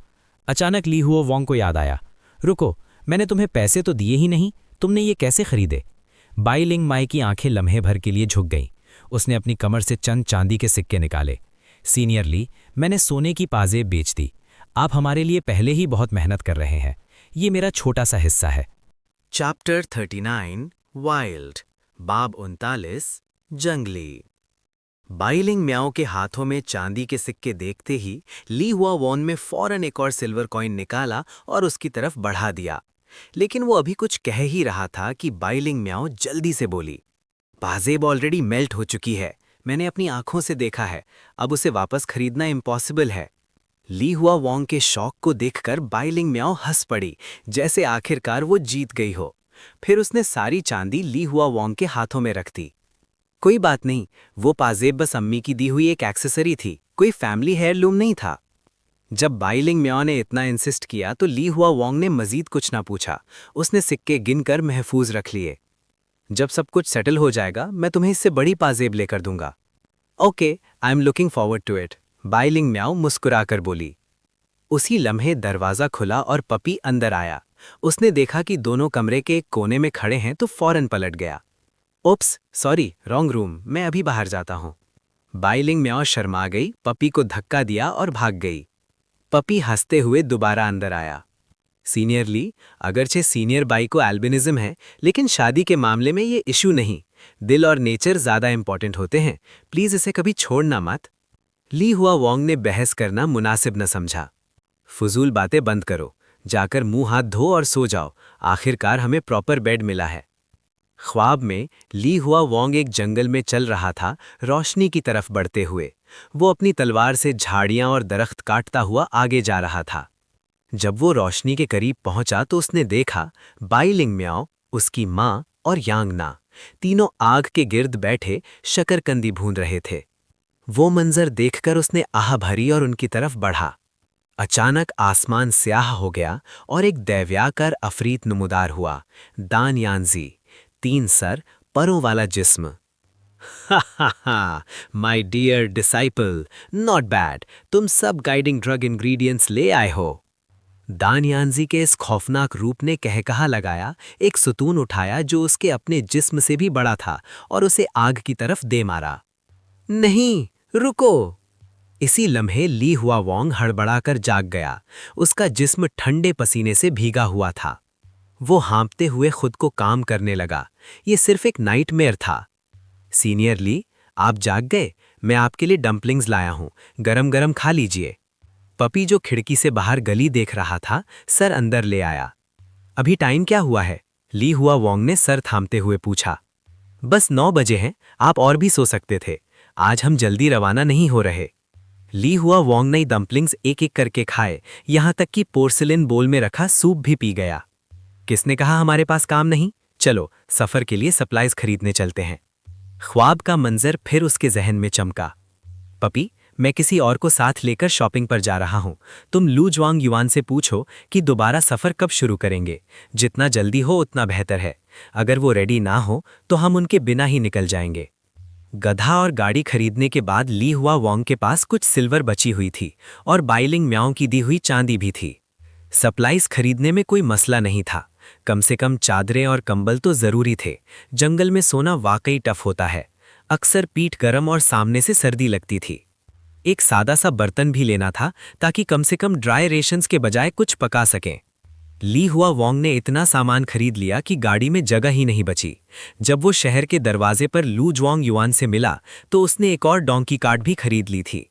अचानक ली हुओ वोंग को याद आया, रुको, मैंने तुम्हें पैसे तो दिए ही नहीं, तुमने ये कैसे खरीदे? बाई लिंग माई की आंखें लम्हे भर के लिए झुक गईं। उसने अपनी कमर से चंद चांदी के सिक्के निकाले। सीनियर ली, मैंने सोने की पाजेब बेच दी। आप हमारे लिए पहले ही बहुत मेहनत कर रहे हैं, ये मेरा छोटा सा हिस्सा है। चैप्टर 39 वाइल्ड, बाब 39 जंगली। बाइलिंग म्याओ के हाथों में चांदी के सिक्के देखते ही ली हुआ वॉन में फौरन एक और सिल्वर कॉइन निकाला और उसकी तरफ बढ़ा दिया। लेकिन वो अभी कुछ कह ही रहा था कि बाइलिंग म्याओ जल्दी से बोली, पाजेब ऑलरेडी मेल्ट हो चुकी है, मैंने अपनी आंखों से देखा है, अब उसे वापस खरीदना इम्पॉसिबल है। ली हुआ वोंग के शौक को देखकर बाइलिंग म्याओ हंस पड़ी, जैसे आखिरकार वो जीत गई हो। फिर उसने सारी चांदी ली हुआ वोंग के हाथों में रख दी। कोई बात नहीं, वो पाजेब बस अम्मी की दी हुई एक एक्सेसरी थी, कोई फैमिली हेयरलूम नहीं था। जब बाइलिंग म्याओ ने इतना इंसिस्ट किया तो ली हुआ वोंग ने मजीद कुछ ना पूछा। उसने सिक्के गिनकर महफूज रख लिए। जब सब कुछ सेटल हो जाएगा मैं तुम्हें इससे बड़ी पाजेब लेकर दूंगा। Okay, I am looking forward to it, बाइलिंग म्याओ मुस्कुराकर बोली। उसी लम्हे दरवाज़ा खुला और पपी अंदर आया। उसने देखा कि दोनों कमरे के एक कोने में खड़े हैं तो फौरन पलट गया। ओप्स, सॉरी, रॉन्ग रूम, मैं अभी बाहर जाता हूँ। बाइलिंग म्याओ शर्मा गई, पपी को धक्का दिया और भाग गई। पपी हंसते हुए दोबारा अंदर आया। सीनियर ली, अगरचे सीनियर बाई को एल्बिनिज्म है, लेकिन शादी के मामले में ये इशू नहीं। दिल और नेचर ज़्यादा इंपॉर्टेंट होते हैं, प्लीज़ इसे कभी छोड़ना मत। ली हुआ वोंग ने बहस करना मुनासिब न समझा। फजूल बातें बंद करो, जाकर मुंह हाथ धो और सो जाओ, आखिरकार हमें प्रॉपर बेड मिला है। ख्वाब में ली हुआ वोंग एक जंगल में चल रहा था, रोशनी की तरफ बढ़ते हुए। वो अपनी तलवार से झाड़ियां और दरख्त काटता हुआ आगे जा रहा था। जब वो रोशनी के करीब पहुंचा तो उसने देखा बाइलिंग म्याओ, उसकी माँ और यांग ना तीनों आग के गिर्द बैठे शकरकंदी भून रहे थे। वो मंजर देखकर उसने आह भरी और उनकी तरफ बढ़ा। अचानक आसमान स्याह हो गया और एक दैव्याकर अफरीत नमूदार हुआ। दान यानजी, 3 सर, परों वाला जिस्म। हा हा हा, my dear disciple, not bad, तुम सब गाइडिंग ड्रग इंग्रेडिएंट्स ले आए हो। दान यानजी के इस खौफनाक रूप ने कहकहा लगाया, एक सुतून उठाया जो उसके अपने जिस्म से भी बड़ा था और उसे आग की तरफ दे मारा। नहीं, रुको! इसी लम्हे ली हुआ वोंग हड़बड़ाकर जाग गया। उसका जिस्म ठंडे पसीने से भीगा हुआ था। वो हाँपते हुए खुद को काम करने लगा। ये सिर्फ एक नाइटमेयर था। सीनियर ली, आप जाग गए? मैं आपके लिए डम्पलिंग्स लाया हूं, गरम गरम खा लीजिए। पपी जो खिड़की से बाहर गली देख रहा था, सर अंदर ले आया। अभी टाइम क्या हुआ है? ली हुआ वोंग ने सर थामते हुए पूछा। बस 9 बजे हैं, आप और भी सो सकते थे। आज हम जल्दी रवाना नहीं हो रहे। ली हुआ वोंग ने डम्पलिंग्स एक एक करके खाए, यहां तक कि पोर्सिलिन बोल में रखा सूप भी पी गया। किसने कहा हमारे पास काम नहीं? चलो, सफर के लिए सप्लाईज खरीदने चलते हैं। ख्वाब का मंजर फिर उसके जहन में चमका। पपी, मैं किसी और को साथ लेकर शॉपिंग पर जा रहा हूं। तुम लू ज्वांग युआन से पूछो कि दोबारा सफर कब शुरू करेंगे। जितना जल्दी हो उतना बेहतर है। अगर वो रेडी ना हो तो हम उनके बिना ही निकल जाएंगे। गधा और गाड़ी खरीदने के बाद ली हुआ वोंग के पास कुछ सिल्वर बची हुई थी और बाइलिंग म्याओं की दी हुई चांदी भी थी। सप्लाईज खरीदने में कोई मसला नहीं था। कम से कम चादरें और कंबल तो जरूरी थे। जंगल में सोना वाकई टफ होता है। अक्सर पीठ गरम और सामने से सर्दी लगती थी। एक सादा सा बर्तन भी लेना था ताकि कम से कम ड्राई रेशंस के बजाय कुछ पका सकें। ली हुआ वोंग ने इतना सामान खरीद लिया कि गाड़ी में जगह ही नहीं बची। जब वो शहर के दरवाजे पर लू ज्वांग युआन से मिला तो उसने एक और डोंकी कार्ट भी खरीद ली थी।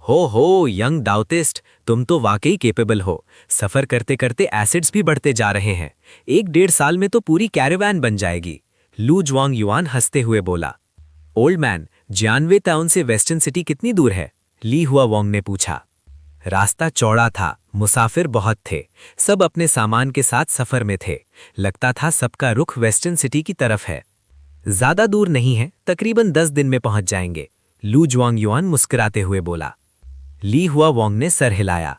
हो यंग डाउटिस्ट, तुम तो वाकई केपेबल हो। सफर करते करते एसिड्स भी बढ़ते जा रहे हैं। 1-1.5 साल में तो पूरी कैरावान बन जाएगी। लू ज्वांग युआन हंसते हुए बोला। ओल्ड मैन, जियानवे टाउन से वेस्टर्न सिटी कितनी दूर है? ली हुआ वोंग ने पूछा। रास्ता चौड़ा था, मुसाफिर बहुत थे। सब अपने सामान के साथ सफर में थे। लगता था सबका रुख वेस्टर्न सिटी की तरफ है। ज्यादा दूर नहीं है, तकरीबन 10 दिन में पहुंच जाएंगे। लू ज्वांग युआन मुस्कुराते हुए बोला। ली हुआ वोंग ने सर हिलाया।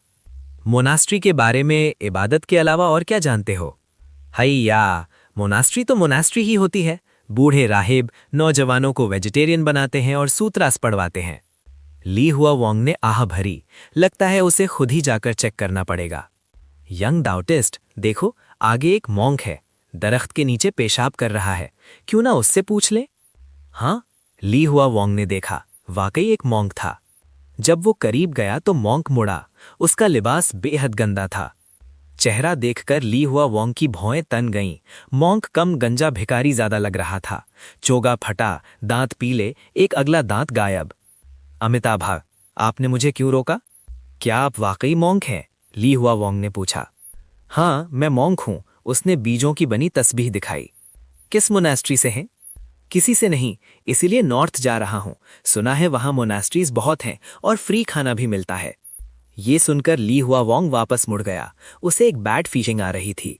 मोनास्ट्री के बारे में इबादत के अलावा और क्या जानते हो? हैया, मोनास्ट्री तो मोनास्ट्री ही होती है। बूढ़े राहिब नौजवानों को वेजिटेरियन बनाते हैं और सूत्रास पढ़वाते हैं। ली हुआ वोंग ने आह भरी। लगता है उसे खुद ही जाकर चेक करना पड़ेगा। यंग डाउटिस्ट, देखो आगे एक मॉन्क है, दरख्त के नीचे पेशाब कर रहा है। क्यों ना उससे पूछ ले? हाँ, ली हुआ वोंग ने देखा, वाकई एक मॉन्क था। जब वो करीब गया तो मॉन्क मुड़ा। उसका लिबास बेहद गंदा था। चेहरा देखकर ली हुआ वोंग की भौएं तन गईं। मॉन्क कम गंजा भिखारी ज्यादा लग रहा था। चोगा फटा, दांत पीले, एक अगला दांत गायब। अमिताभा, आपने मुझे क्यों रोका? क्या आप वाकई मॉन्क हैं? ली हुआ वोंग ने पूछा। हाँ, मैं मॉन्क हूं। उसने बीजों की बनी तस्बीह दिखाई। किस मोनास्ट्री से हैं? किसी से नहीं, इसीलिए नॉर्थ जा रहा हूं। सुना है वहां मोनास्ट्रीज बहुत हैं और फ्री खाना भी मिलता है। ये सुनकर ली हुआ वोंग वापस मुड़ गया। उसे एक बैड फीलिंग आ रही थी।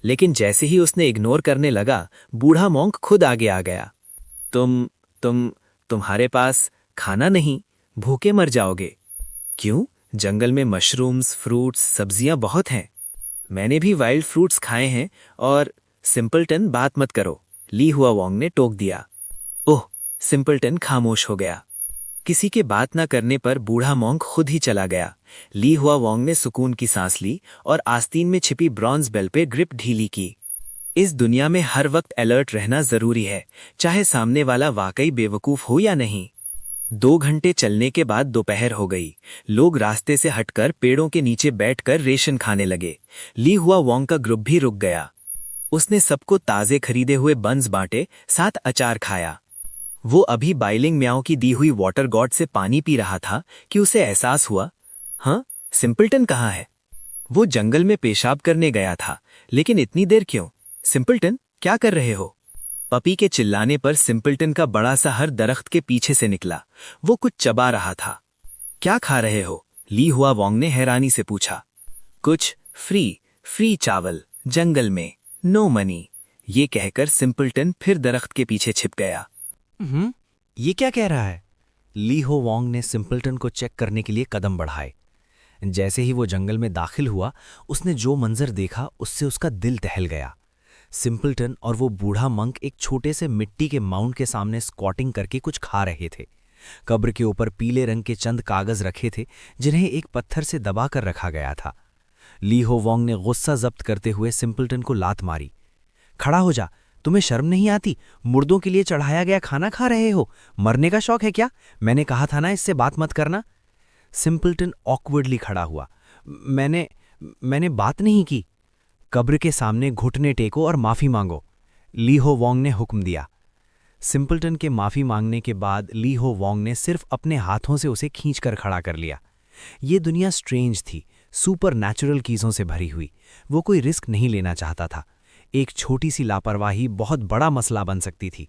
लेकिन जैसे ही उसने इग्नोर करने लगा, बूढ़ा मॉन्क खुद आगे आ गया। तुम्हारे पास खाना नहीं, भूखे मर जाओगे। क्यों? जंगल में मशरूम्स, फ्रूट्स, सब्जियां बहुत हैं। मैंने भी वाइल्ड फ्रूट्स खाए हैं। और सिंपलटन, बात मत करो, ली हुआ वोंग ने टोक दिया। ओह, सिंपलटन खामोश हो गया। किसी के बात न करने पर बूढ़ा मॉन्क खुद ही चला गया। ली हुआ वोंग ने सुकून की सांस ली और आस्तीन में छिपी ब्रॉन्ज बेल पे ग्रिप ढीली की। इस दुनिया में हर वक्त अलर्ट रहना जरूरी है, चाहे सामने वाला वाकई बेवकूफ हो या नहीं। 2 घंटे चलने के बाद दोपहर हो गई। लोग रास्ते से हटकर पेड़ों के नीचे बैठकर रेशन खाने लगे। ली हुआ वोंग का ग्रुप भी रुक गया। उसने सबको ताजे खरीदे हुए बंस बांटे, साथ अचार खाया। वो अभी बाइलिंग म्याओं की दी हुई वाटर गॉड से पानी पी रहा था कि उसे एहसास हुआ, हाँ, सिंपलटन कहाँ है? वो जंगल में पेशाब करने गया था, लेकिन इतनी देर क्यों? सिंपलटन, क्या कर रहे हो? पपी के चिल्लाने पर सिंपलटन का बड़ा सा हर दरख्त के पीछे से निकला। वो कुछ चबा रहा था। क्या खा रहे हो? ली हुआ वोंग ने हैरानी से पूछा। कुछ फ्री चावल, जंगल में, नो मनी। ये कहकर सिंपलटन फिर दरख्त के पीछे छिप गया। ये क्या कह रहा है? ली हो वोंग ने सिंपलटन को चेक करने के लिए कदम बढ़ाए। जैसे ही वो जंगल में दाखिल हुआ, उसने जो मंजर देखा उससे उसका दिल दहल गया। सिंपलटन और वो बूढ़ा मंक एक छोटे से मिट्टी के माउंट के सामने स्क्वाटिंग करके कुछ खा रहे थे। कब्र के ऊपर पीले रंग के चंद कागज रखे थे, जिन्हें एक पत्थर से दबाकर रखा गया था। ली हो वोंग ने गुस्सा जब्त करते हुए सिंपलटन को लात मारी। खड़ा हो जा, तुम्हें शर्म नहीं आती? मुर्दों के लिए चढ़ाया गया खाना खा रहे हो। मरने का शौक है क्या? मैंने कहा था ना इससे बात मत करना। सिंपलटन ऑकवर्डली खड़ा हुआ। मैंने बात नहीं की। कब्र के सामने घुटने टेको और माफी मांगो, ली हो वोंग ने हुक्म दिया। सिंपलटन के माफी मांगने के बाद ली हो वोंग ने सिर्फ अपने हाथों से उसे खींचकर खड़ा कर लिया। ये दुनिया स्ट्रेंज थी, सुपर नेचुरल चीजों से भरी हुई। वो कोई रिस्क नहीं लेना चाहता था। एक छोटी सी लापरवाही बहुत बड़ा मसला बन सकती थी।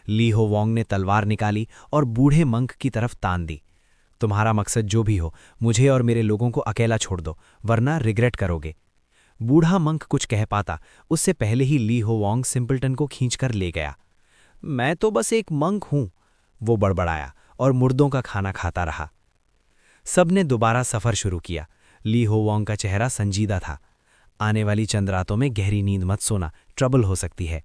ली हो वोंग ने तलवार निकाली और बूढ़े मंक की तरफ तान दी। तुम्हारा मकसद जो भी हो, मुझे और मेरे लोगों को अकेला छोड़ दो, वरना रिग्रेट करोगे। बूढ़ा मंक कुछ कह पाता उससे पहले ही ली हो वोंग सिंपलटन को खींचकर ले गया। मैं तो बस एक मंक हूं, वो बड़बड़ाया और मुर्दों का खाना खाता रहा। सबने दोबारा सफर शुरू किया। ली हो वोंग का चेहरा संजीदा था। आने वाली चंद रातों में गहरी नींद मत सोना, ट्रबल हो सकती है।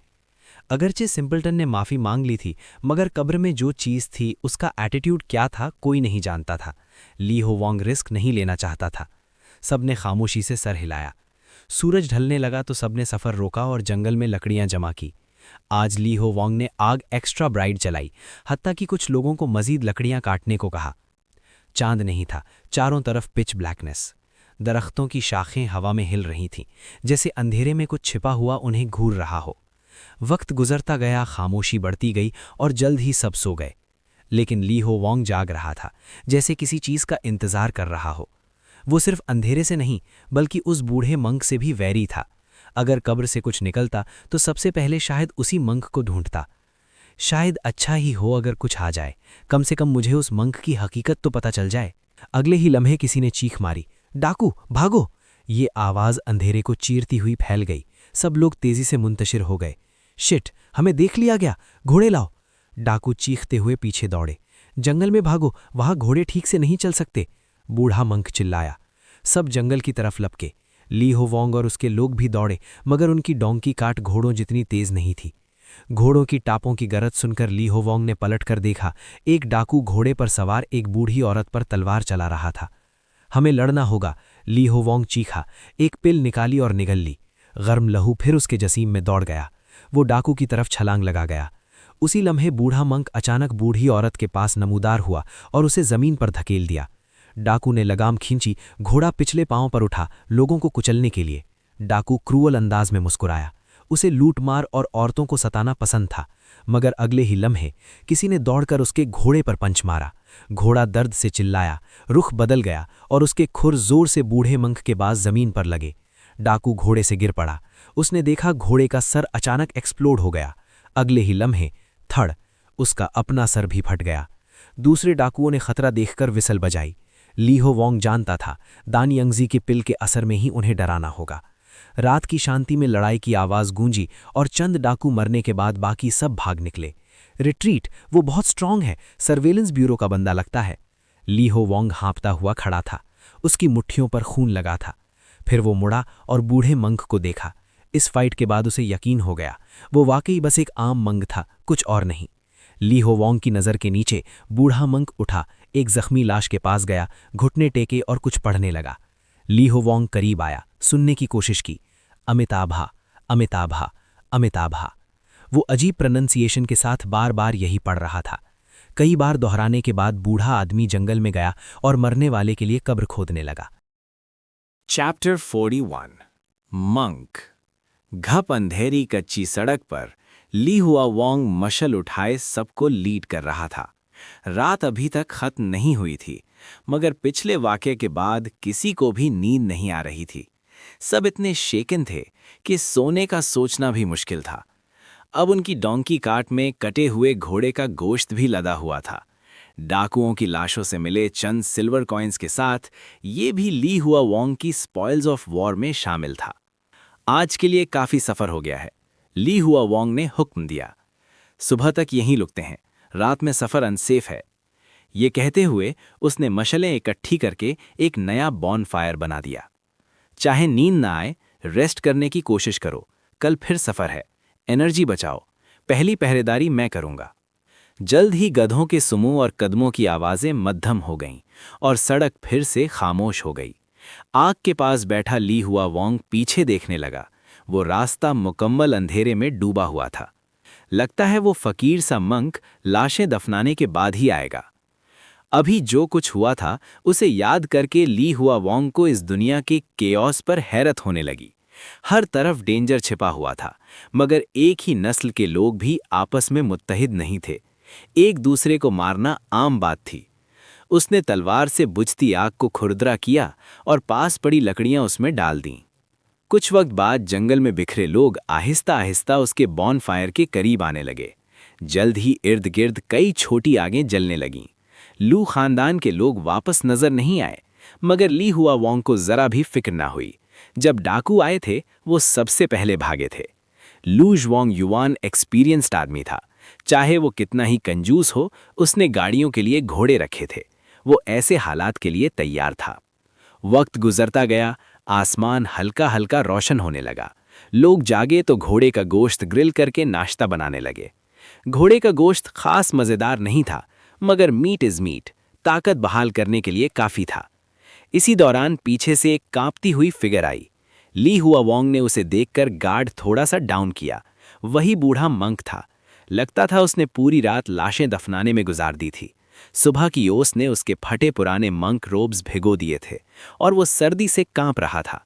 अगरचे सिंपलटन ने माफी मांग ली थी, मगर कब्र में जो चीज थी उसका एटीट्यूड क्या था कोई नहीं जानता था। ली हो वोंग रिस्क नहीं लेना चाहता था। सबने खामोशी से सर हिलाया। सूरज ढलने लगा तो सबने सफर रोका और जंगल में लकड़ियां जमा की। आज ली हो वोंग ने आग एक्स्ट्रा ब्राइट जलाई, हत्ता कि कुछ लोगों को मजीद लकड़ियां काटने को कहा। चांद नहीं था, चारों तरफ पिच ब्लैकनेस। दरख्तों की शाखें हवा में हिल रही थीं, जैसे अंधेरे में कुछ छिपा हुआ उन्हें घूर रहा हो। वक्त गुजरता गया, खामोशी बढ़ती गई और जल्द ही सब सो गए। लेकिन ली हो वोंग जाग रहा था, जैसे किसी चीज का इंतजार कर रहा हो। वो सिर्फ अंधेरे से नहीं, बल्कि उस बूढ़े मंक से भी वैरी था। अगर कब्र से कुछ निकलता तो सबसे पहले शायद उसी मंक को ढूंढता। शायद अच्छा ही हो अगर कुछ आ जाए, कम से कम मुझे उस मंक की हकीकत तो पता चल जाए। अगले ही लम्हे किसी ने चीख मारी, डाकू भागो! ये आवाज अंधेरे को चीरती हुई फैल गई। सब लोग तेजी से मुंतशिर हो गए। शिट, हमें देख लिया गया, घोड़े लाओ! डाकू चीखते हुए पीछे दौड़े। जंगल में भागो, वहां घोड़े ठीक से नहीं चल सकते, बूढ़ा मंक चिल्लाया। सब जंगल की तरफ लपके। ली हो वोंग और उसके लोग भी दौड़े, मगर उनकी डोंकी काट घोड़ों जितनी तेज नहीं थी। घोड़ों की टापों की गरज सुनकर ली हो वोंग ने पलटकर देखा। एक डाकू घोड़े पर सवार एक बूढ़ी औरत पर तलवार चला रहा था। हमें लड़ना होगा, ली हो वोंग चीखा। एक पिल निकाली और निगल ली। गर्म लहू फिर उसके जसीम में दौड़ गया। वो डाकू की तरफ छलांग लगा गया। उसी लम्हे बूढ़ा मंक अचानक बूढ़ी औरत के पास नमूदार हुआ और उसे जमीन पर धकेल दिया। डाकू ने लगाम खींची, घोड़ा पिछले पांव पर उठा, लोगों को कुचलने के लिए। डाकू क्रूअल अंदाज में मुस्कुराया। उसे लूटमार और औरतों को सताना पसंद था, मगर अगले ही लम्हे किसी ने दौड़कर उसके घोड़े पर पंच मारा। घोड़ा दर्द से चिल्लाया, रुख बदल गया और उसके खुर जोर से बूढ़े मंक के पास जमीन पर लगे। डाकू घोड़े से गिर पड़ा। उसने देखा घोड़े का सर अचानक एक्सप्लोड हो गया। अगले ही लम्हे थड़, उसका अपना सर भी फट गया। दूसरे डाकुओं ने खतरा देखकर विसल बजाई। ली हो वोंग जानता था दानियंगजी के पिल के असर में ही उन्हें डराना होगा। रात की शांति में लड़ाई की आवाज गूंजी और चंद डाकू मरने के बाद बाकी सब भाग निकले। रिट्रीट, वो बहुत स्ट्रांग है, सर्वेलेंस ब्यूरो का बंदा लगता है। ली हो वोंग हाँपता हुआ खड़ा था। उसकी मुट्ठियों पर खून लगा था। फिर वो मुड़ा और बूढ़े मंक को देखा। इस फाइट के बाद उसे यकीन हो गया, वो वाकई बस एक आम मंक था, कुछ और नहीं। ली हो वोंग की नज़र के नीचे बूढ़ा मंक उठा, एक जख्मी लाश के पास गया, घुटने टेके और कुछ पढ़ने लगा। ली हो वोंग करीब आया, सुनने की कोशिश की। अमिताभा, अमिताभा, अमिताभा। वो अजीब प्रोनंसिएशन के साथ बार बार यही पढ़ रहा था। कई बार दोहराने के बाद बूढ़ा आदमी जंगल में गया और मरने वाले के लिए कब्र खोदने लगा। Chapter 41 monk. घप अंधेरी कच्ची सड़क पर ली हुआ वोंग मशल उठाए सबको लीड कर रहा था। रात अभी तक खत्म नहीं हुई थी, मगर पिछले वाक़ये के बाद किसी को भी नींद नहीं आ रही थी। सब इतने शेकन थे कि सोने का सोचना भी मुश्किल था। अब उनकी डोंकी कार्ट में कटे हुए घोड़े का गोश्त भी लदा हुआ था। डाकुओं की लाशों से मिले चंद सिल्वर कॉइन्स के साथ ये भी ली हुआ वोंग की स्पॉइल्स ऑफ वॉर में शामिल था। आज के लिए काफ़ी सफ़र हो गया है, ली हुआ वोंग ने हुक्म दिया। सुबह तक यहीं रुकते हैं, रात में सफ़र अनसेफ है। ये कहते हुए उसने मशलें इकट्ठी करके एक नया बॉनफायर बना दिया। चाहे नींद ना आए, रेस्ट करने की कोशिश करो, कल फिर सफ़र है, एनर्जी बचाओ, पहली पहरेदारी मैं करूंगा। जल्द ही गधों के सुमू और कदमों की आवाज़ें मध्यम हो गईं और सड़क फिर से खामोश हो गई। आग के पास बैठा ली हुआ वोंग पीछे देखने लगा। वो रास्ता मुकम्मल अंधेरे में डूबा हुआ था। लगता है वो फकीर सा मंक लाशें दफनाने के बाद ही आएगा। अभी जो कुछ हुआ था उसे याद करके ली हुआ वोंग को इस दुनिया के केओस पर हैरत होने लगी। हर तरफ डेंजर छिपा हुआ था, मगर एक ही नस्ल के लोग भी आपस में मुत्तहिद नहीं थे। एक दूसरे को मारना आम बात थी। उसने तलवार से बुझती आग को खुरदरा किया और पास पड़ी लकड़ियां उसमें डाल दीं। कुछ वक्त बाद जंगल में बिखरे लोग आहिस्ता आहिस्ता उसके बॉनफायर के करीब आने लगे। जल्द ही इर्द गिर्द कई छोटी आगें जलने लगीं। लू खानदान के लोग वापस नजर नहीं आए, मगर ली हुआ वोंग को जरा भी फिक्र ना हुई। जब डाकू आए थे वो सबसे पहले भागे थे। लू ज्वांग युआन एक्सपीरियंस्ड आदमी था। चाहे वो कितना ही कंजूस हो, उसने गाड़ियों के लिए घोड़े रखे थे। वो ऐसे हालात के लिए तैयार था। वक्त गुजरता गया, आसमान हल्का हल्का रोशन होने लगा। लोग जागे तो घोड़े का गोश्त ग्रिल करके नाश्ता बनाने लगे। घोड़े का गोश्त खास मज़ेदार नहीं था, मगर मीट इज़ मीट, ताकत बहाल करने के लिए काफ़ी था। इसी दौरान पीछे से एक कांपती हुई फिगर आई। ली हुआ वोंग ने उसे देखकर गार्ड थोड़ा सा डाउन किया। वही बूढ़ा मंक था। लगता था उसने पूरी रात लाशें दफनाने में गुजार दी थी। सुबह की ओस ने उसके फटे पुराने मंक रोब्स भिगो दिए थे और वो सर्दी से कांप रहा था।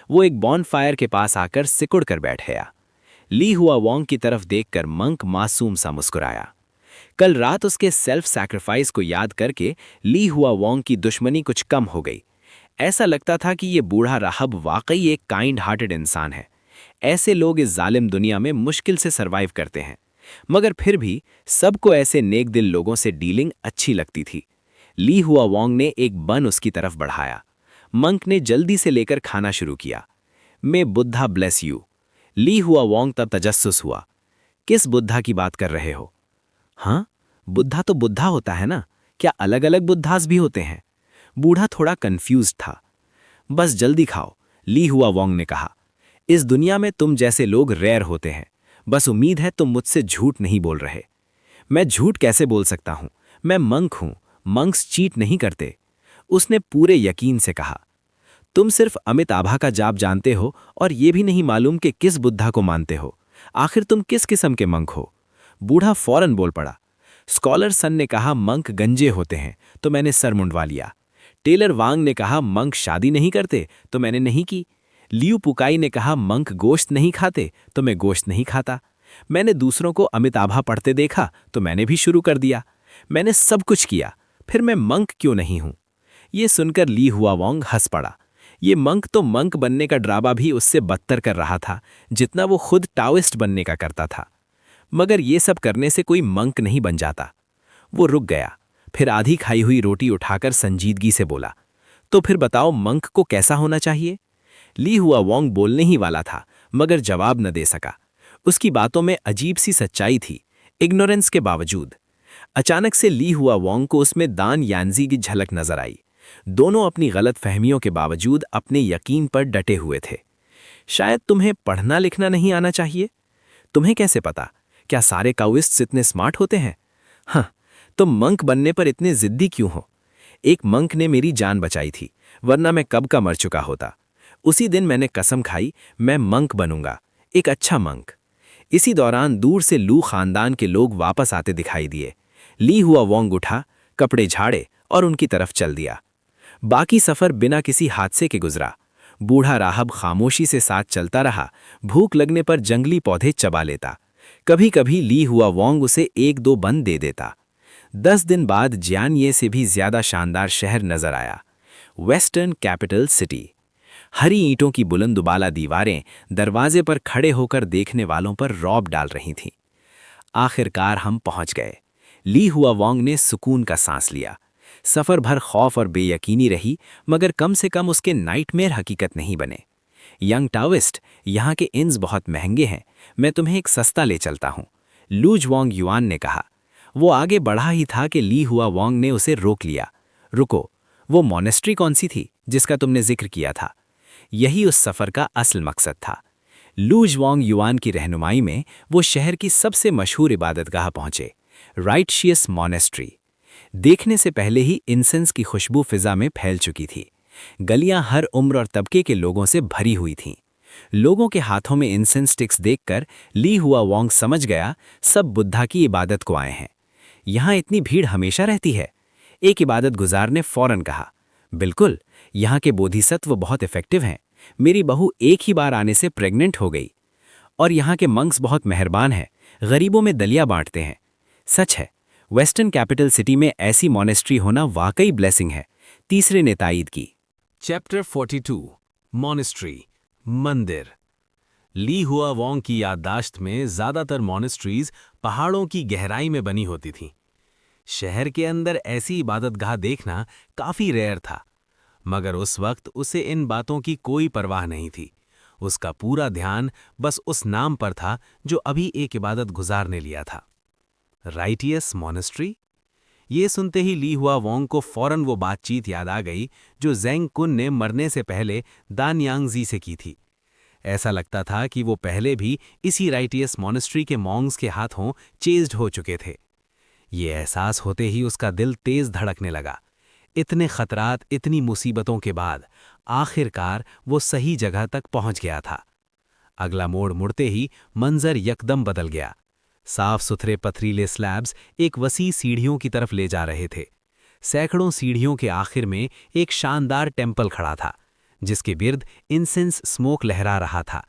वो एक बॉनफायर के पास आकर सिकुड़ कर बैठ गया। ली हुआ वोंग की तरफ देखकर मंक मासूम सा मुस्कुराया। कल रात उसके सेल्फ सैक्रिफाइस को याद करके ली हुआ वोंग की दुश्मनी कुछ कम हो गई। ऐसा लगता था कि ये बूढ़ा राहब वाकई एक काइंड हार्टेड इंसान है। ऐसे लोग इस जालिम दुनिया में मुश्किल से सरवाइव करते हैं, मगर फिर भी सबको ऐसे नेक दिल लोगों से डीलिंग अच्छी लगती थी। ली हुआ वोंग ने एक बन उसकी तरफ बढ़ाया। मंक ने जल्दी से लेकर खाना शुरू किया। मे बुद्धा ब्लेस यू। ली हुआ वोंग तब तजस्सुस हुआ। किस बुद्धा की बात कर रहे हो? हाँ, बुद्धा तो बुद्धा होता है ना, क्या अलग अलग बुद्धास भी होते हैं? बूढ़ा थोड़ा कंफ्यूज था। बस जल्दी खाओ, ली हुआ वोंग ने कहा। इस दुनिया में तुम जैसे लोग रेयर होते हैं। बस उम्मीद है तुम मुझसे झूठ नहीं बोल रहे। मैं झूठ कैसे बोल सकता हूं? मैं मंक हूं, मंक्स चीट नहीं करते। उसने पूरे यकीन से कहा। तुम सिर्फ अमित आभा का जाप जानते हो और ये भी नहीं मालूम कि किस बुद्धा को मानते हो। आखिर तुम किस किस्म के मंक हो? बूढ़ा फौरन बोल पड़ा। स्कॉलर सन ने कहा मंक गंजे होते हैं, तो मैंने सर मुंडवा लिया। टेलर वांग ने कहा मंक शादी नहीं करते, तो मैंने नहीं की। लियू पुकाई ने कहा मंक गोश्त नहीं खाते, तो मैं गोश्त नहीं खाता। मैंने दूसरों को अमित आभा पढ़ते देखा, तो मैंने भी शुरू कर दिया। मैंने सब कुछ किया, फिर मैं मंक क्यों नहीं हूं? ये सुनकर ली हुआ वोंग हंस पड़ा। ये मंक तो मंक बनने का ड्रामा भी उससे बदतर कर रहा था, जितना वो खुद टाओइस्ट बनने का करता था। मगर ये सब करने से कोई मंक नहीं बन जाता। वो रुक गया, फिर आधी खाई हुई रोटी उठाकर संजीदगी से बोला, तो फिर बताओ मंक को कैसा होना चाहिए? ली हुआ वोंग बोलने ही वाला था, मगर जवाब न दे सका। उसकी बातों में अजीब सी सच्चाई थी, इग्नोरेंस के बावजूद। अचानक से ली हुआ वोंग को उसमें दान यानजी की झलक नजर आई। दोनों अपनी गलत फहमियों के बावजूद अपने यकीन पर डटे हुए थे। शायद तुम्हें पढ़ना लिखना नहीं आना चाहिए? तुम्हें कैसे पता? क्या सारे काउइस्ट्स इतने स्मार्ट होते हैं? हाँ, तुम मंक बनने पर इतने जिद्दी क्यों हो? एक मंक ने मेरी जान बचाई थी, वरना मैं कब का मर चुका होता। उसी दिन मैंने कसम खाई, मैं मंक बनूंगा, एक अच्छा मंक। इसी दौरान दूर से लू खानदान के लोग वापस आते दिखाई दिए। ली हुआ वोंग उठा, कपड़े झाड़े और उनकी तरफ चल दिया। बाकी सफर बिना किसी हादसे के गुजरा। बूढ़ा राहब खामोशी से साथ चलता रहा, भूख लगने पर जंगली पौधे चबा लेता। कभी कभी ली हुआ वोंग उसे एक दो बन दे देता। 10 दिन बाद जियानये से भी ज्यादा शानदार शहर नजर आया, वेस्टर्न कैपिटल सिटी। हरी ईंटों की बुलंदुबाला दीवारें दरवाजे पर खड़े होकर देखने वालों पर रौब डाल रही थीं। आखिरकार हम पहुंच गए। ली हुआ वोंग ने सुकून का सांस लिया। सफर भर खौफ और बेयकीनी रही, मगर कम से कम उसके नाइटमेयर हकीकत नहीं बने। यंग टाओइस्ट, यहाँ के इन्स बहुत महंगे हैं, मैं तुम्हें एक सस्ता ले चलता हूँ, लू ज्वांग युआन ने कहा। वो आगे बढ़ा ही था कि ली हुआ वांग ने उसे रोक लिया। रुको, वो मॉनेस्ट्री कौन सी थी जिसका तुमने जिक्र किया था? यही उस सफ़र का असल मकसद था। लूज वांग युआन की रहनुमाई में वो शहर की सबसे मशहूर इबादतगाह पहुंचे, राइटशियस मॉनेस्ट्री। देखने से पहले ही इंसेंस की खुशबू फिजा में फैल चुकी थी। गलियां हर उम्र और तबके के लोगों से भरी हुई थीं। लोगों के हाथों में इंसेंस स्टिक्स देखकर ली हुआ वांग समझ गया, सब बुद्धा की इबादत को आए हैं। यहाँ इतनी भीड़ हमेशा रहती है? एक इबादत गुजार ने फौरन कहा। बिल्कुल, यहाँ के बोधिसत्व बहुत इफेक्टिव हैं। मेरी बहू एक ही बार आने से प्रेग्नेंट हो गई। और यहाँ के मंक्स बहुत मेहरबान हैं, गरीबों में दलिया बांटते हैं। सच है, वेस्टर्न कैपिटल सिटी में ऐसी मॉनेस्ट्री होना वाकई ब्लेसिंग है। तीसरे ने तायीद की। चैप्टर 42 मॉनेस्ट्री मंदिर। ली हुआ वांग की याददाश्त में ज्यादातर मॉनेस्ट्रीज पहाड़ों की गहराई में बनी होती थीं। शहर के अंदर ऐसी इबादतगाह देखना काफी रेयर था, मगर उस वक्त उसे इन बातों की कोई परवाह नहीं थी। उसका पूरा ध्यान बस उस नाम पर था जो अभी एक इबादत गुजार ने लिया था, राइटियस मॉनेस्ट्री। ये सुनते ही ली हुआ वांग को फौरन वो बातचीत याद आ गई जो ज़ेंग कुन ने मरने से पहले दानयांगजी से की थी। ऐसा लगता था कि वो पहले भी इसी राइटियस मॉनेस्ट्री के मॉन्ग्स के हाथों चेज्ड हो चुके थे। ये एहसास होते ही उसका दिल तेज धड़कने लगा। इतने खतरात, इतनी मुसीबतों के बाद आखिरकार वो सही जगह तक पहुंच गया था। अगला मोड़ मुड़ते ही मंजर यकदम बदल गया। साफ सुथरे पथरीले स्लैब्स एक वसी सीढ़ियों की तरफ ले जा रहे थे। सैकड़ों सीढ़ियों के आखिर में एक शानदार टेम्पल खड़ा था, जिसके गिर्द इंसेंस स्मोक लहरा रहा था।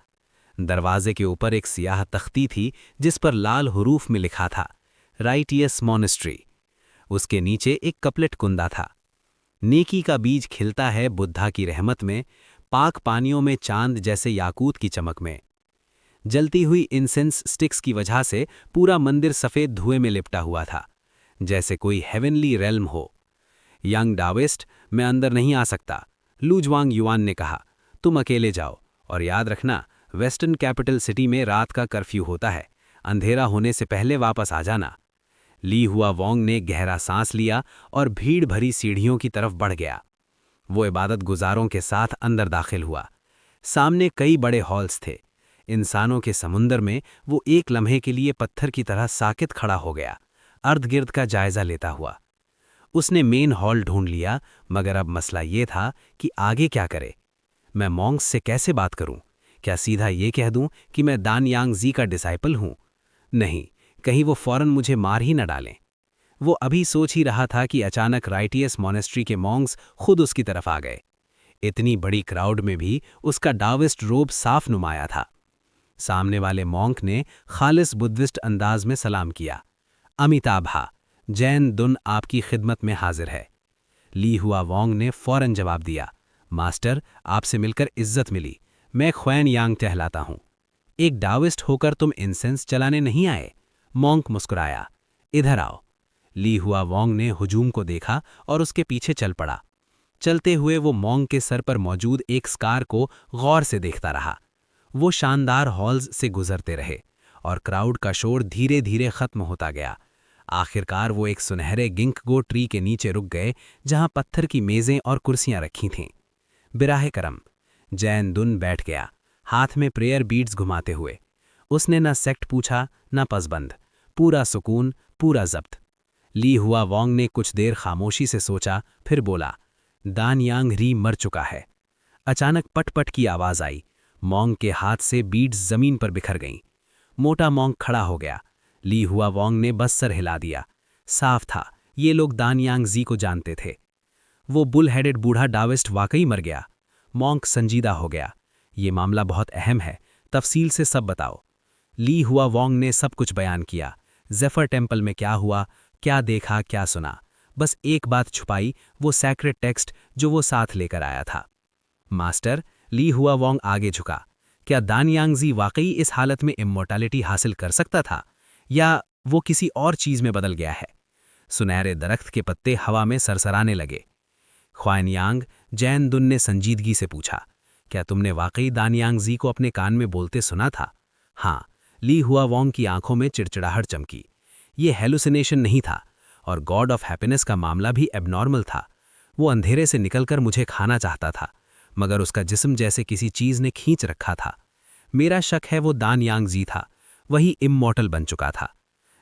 दरवाजे के ऊपर एक सियाह तख्ती थी जिस पर लाल हुरूफ में लिखा था, राइटियस मॉनेस्ट्री। उसके नीचे एक कपलेट कुंदा था। नेकी का बीज खिलता है बुद्धा की रहमत में, पाक पानियों में चांद जैसे याकूत की चमक में। जलती हुई इंसेंस स्टिक्स की वजह से पूरा मंदिर सफ़ेद धुएं में लिपटा हुआ था, जैसे कोई हेवनली रेल्म हो। यंग डाविस्ट, मैं अंदर नहीं आ सकता, लूजवांग युआन ने कहा। तुम अकेले जाओ, और याद रखना, वेस्टर्न कैपिटल सिटी में रात का कर्फ्यू होता है। अंधेरा होने से पहले वापस आ जाना। ली हुआ वांग ने गहरा सांस लिया और भीड़ भरी सीढ़ियों की तरफ बढ़ गया। वो इबादत गुजारों के साथ अंदर दाखिल हुआ। सामने कई बड़े हॉल्स थे। इंसानों के समुंदर में वो एक लम्हे के लिए पत्थर की तरह साकित खड़ा हो गया, अर्धगिर्द का जायजा लेता हुआ। उसने मेन हॉल ढूंढ लिया, मगर अब मसला ये था कि आगे क्या करे। मैं मॉन्क्स से कैसे बात करूं? क्या सीधा ये कह दूं कि मैं दानयांगजी का डिसाइपल हूं? नहीं, कहीं वो फौरन मुझे मार ही न डालें। वो अभी सोच ही रहा था कि अचानक राइटियस मॉनेस्ट्री के मॉन्क्स खुद उसकी तरफ आ गए। इतनी बड़ी क्राउड में भी उसका डाविस्ट रोब साफ नुमाया था। सामने वाले मॉन्क ने खालिस बुद्धिस्ट अंदाज में सलाम किया। अमिताभा, जैन दुन आपकी खिदमत में हाजिर है। ली हुआ वांग ने फौरन जवाब दिया, मास्टर, आपसे मिलकर इज्जत मिली। मैं ख्वैन यांग टहलाता हूं। एक डाविस्ट होकर तुम इंसेंस चलाने नहीं आए? मॉन्क मुस्कुराया। इधर आओ। ली हुआ वांग ने हुजूम को देखा और उसके पीछे चल पड़ा। चलते हुए वो मॉन्क के सर पर मौजूद एक स्कार को गौर से देखता रहा। वो शानदार हॉल्स से गुजरते रहे और क्राउड का शोर धीरे धीरे खत्म होता गया। आखिरकार वो एक सुनहरे गिंकगो ट्री के नीचे रुक गए, जहां पत्थर की मेजें और कुर्सियां रखी थीं। बिराहे करम, जैन दुन बैठ गया, हाथ में प्रेयर बीड्स घुमाते हुए। उसने न सेक्ट पूछा न पसबंद, पूरा सुकून, पूरा जब्त। ली हुआ वांग ने कुछ देर खामोशी से सोचा, फिर बोला, दानयांग री मर चुका है। अचानक पट-पट की आवाज आई। मॉन्ग के हाथ से बीड्स जमीन पर बिखर गईं। मोटा मॉन्ग खड़ा हो गया। ली हुआ वांग ने बस सर हिला दिया। साफ था, ये लोग दानयांगजी को जानते थे। वो बुल हेडेड बूढ़ा डाविस्ट वाकई मर गया। मॉन्क संजीदा हो गया। ये मामला बहुत अहम है, तफसील से सब बताओ। ली हुआ वांग ने सब कुछ बयान किया। जेफर टेम्पल में क्या हुआ, क्या देखा, क्या सुना। बस एक बात छुपाई, वो सैक्रेड टेक्स्ट जो वो साथ लेकर आया था। मास्टर, ली हुआ वांग आगे झुका, क्या दानयांगजी वाकई इस हालत में इमोर्टैलिटी हासिल कर सकता था, या वो किसी और चीज में बदल गया है? सुनहरे दरख्त के पत्ते हवा में सरसराने लगे। ख्वानयांग, जैन दुन ने संजीदगी से पूछा, क्या तुमने वाकई दानयांगजी को अपने कान में बोलते सुना था? हाँ। ली हुआ वांग की आंखों में चिड़चिड़ाहट चमकी। ये हेलुसिनेशन नहीं था और गॉड ऑफ हैप्पीनेस का मामला भी एबनॉर्मल था। वो अंधेरे से निकलकर मुझे खाना चाहता था, मगर उसका जिस्म जैसे किसी चीज ने खींच रखा था। मेरा शक है वो दान यांगजी था, वही इममॉर्टल बन चुका था।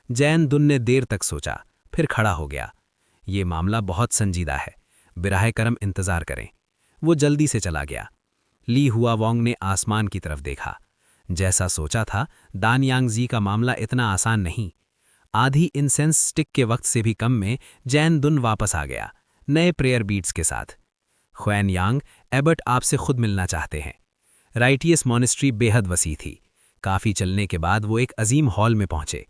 जैन दुन ने देर तक सोचा, फिर खड़ा हो गया। ये मामला बहुत संजीदा है, बिराह करम इंतजार करें। वो जल्दी से चला गया। ली हुआ वोंग ने आसमान की तरफ देखा। जैसा सोचा था, दान यांगजी का मामला इतना आसान नहीं। आधी इंसेंस स्टिक के वक्त से भी कम में जैन दुन वापस आ गया, नए प्रेयर बीट्स के साथ। ख्वैन यांग, एबर्ट आपसे खुद मिलना चाहते हैं। राइटियस मॉनेस्ट्री बेहद वसी थी। काफी चलने के बाद वो एक अजीम हॉल में पहुंचे।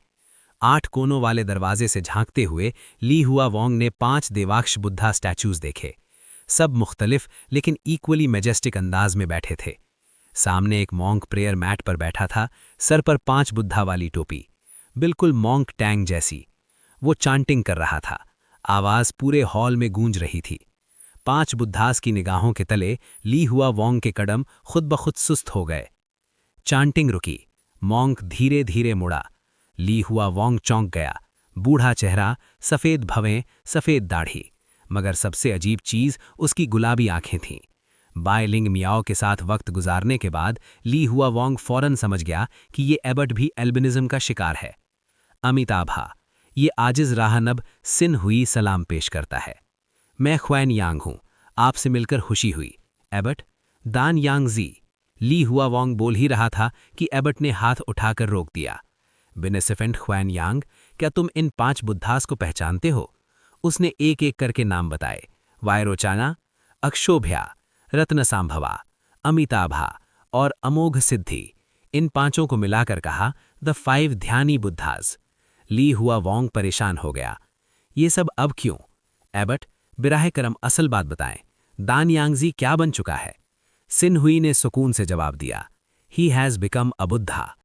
8 कोनों वाले दरवाजे से झांकते हुए ली हुआ वोंग ने 5 देवाक्ष बुद्धा स्टैचूज देखे। सब मुख्तलिफ लेकिन इक्वली मैजेस्टिक अंदाज में बैठे थे। सामने एक मॉन्क प्रेयर मैट पर बैठा था, सर पर 5 बुद्धा वाली टोपी, बिल्कुल मॉन्क टैंग जैसी। वो चांटिंग कर रहा था, आवाज पूरे हॉल में गूंज रही थी। 5 बुद्धास की निगाहों के तले ली हुआ वोंग के कदम खुद ब खुद सुस्त हो गए। चांटिंग रुकी, मॉन्क धीरे धीरे मुड़ा। ली हुआ वोंग चौंक गया। बूढ़ा चेहरा, सफ़ेद भवें, सफ़ेद दाढ़ी, मगर सबसे अजीब चीज उसकी गुलाबी आंखें थीं। बायलिंग मियाओ के साथ वक्त गुजारने के बाद ली हुआ वोंग फौरन समझ गया कि ये एबर्ट भी एल्बिनिज्म का शिकार है। अमिताभा, ये आजिज राहनब सिन हुई सलाम पेश करता है। मैं ख्वैन यांग हूं, आपसे मिलकर खुशी हुई। एबर्ट, दान यांगजी। ली हुआ वोंग बोल ही रहा था कि एबर्ट ने हाथ उठाकर रोक दिया। बेनेसिफेंट ख्वैन यांग, क्या तुम इन 5 बुद्धास को पहचानते हो? उसने एक एक करके नाम बताए। वायरोचाना, अक्षोभ्या, रत्नसांभवा, अमिताभा और अमोघ सिद्धि। इन 5 को मिलाकर कहा, द 5 ध्यानी बुद्धास। ली हुआ वोंग परेशान हो गया। ये सब अब क्यों? एबर्ट, बिराह करम असल बात बताएं, दान यांगजी क्या बन चुका है? सिन हुई ने सुकून से जवाब दिया, he has become a Buddha.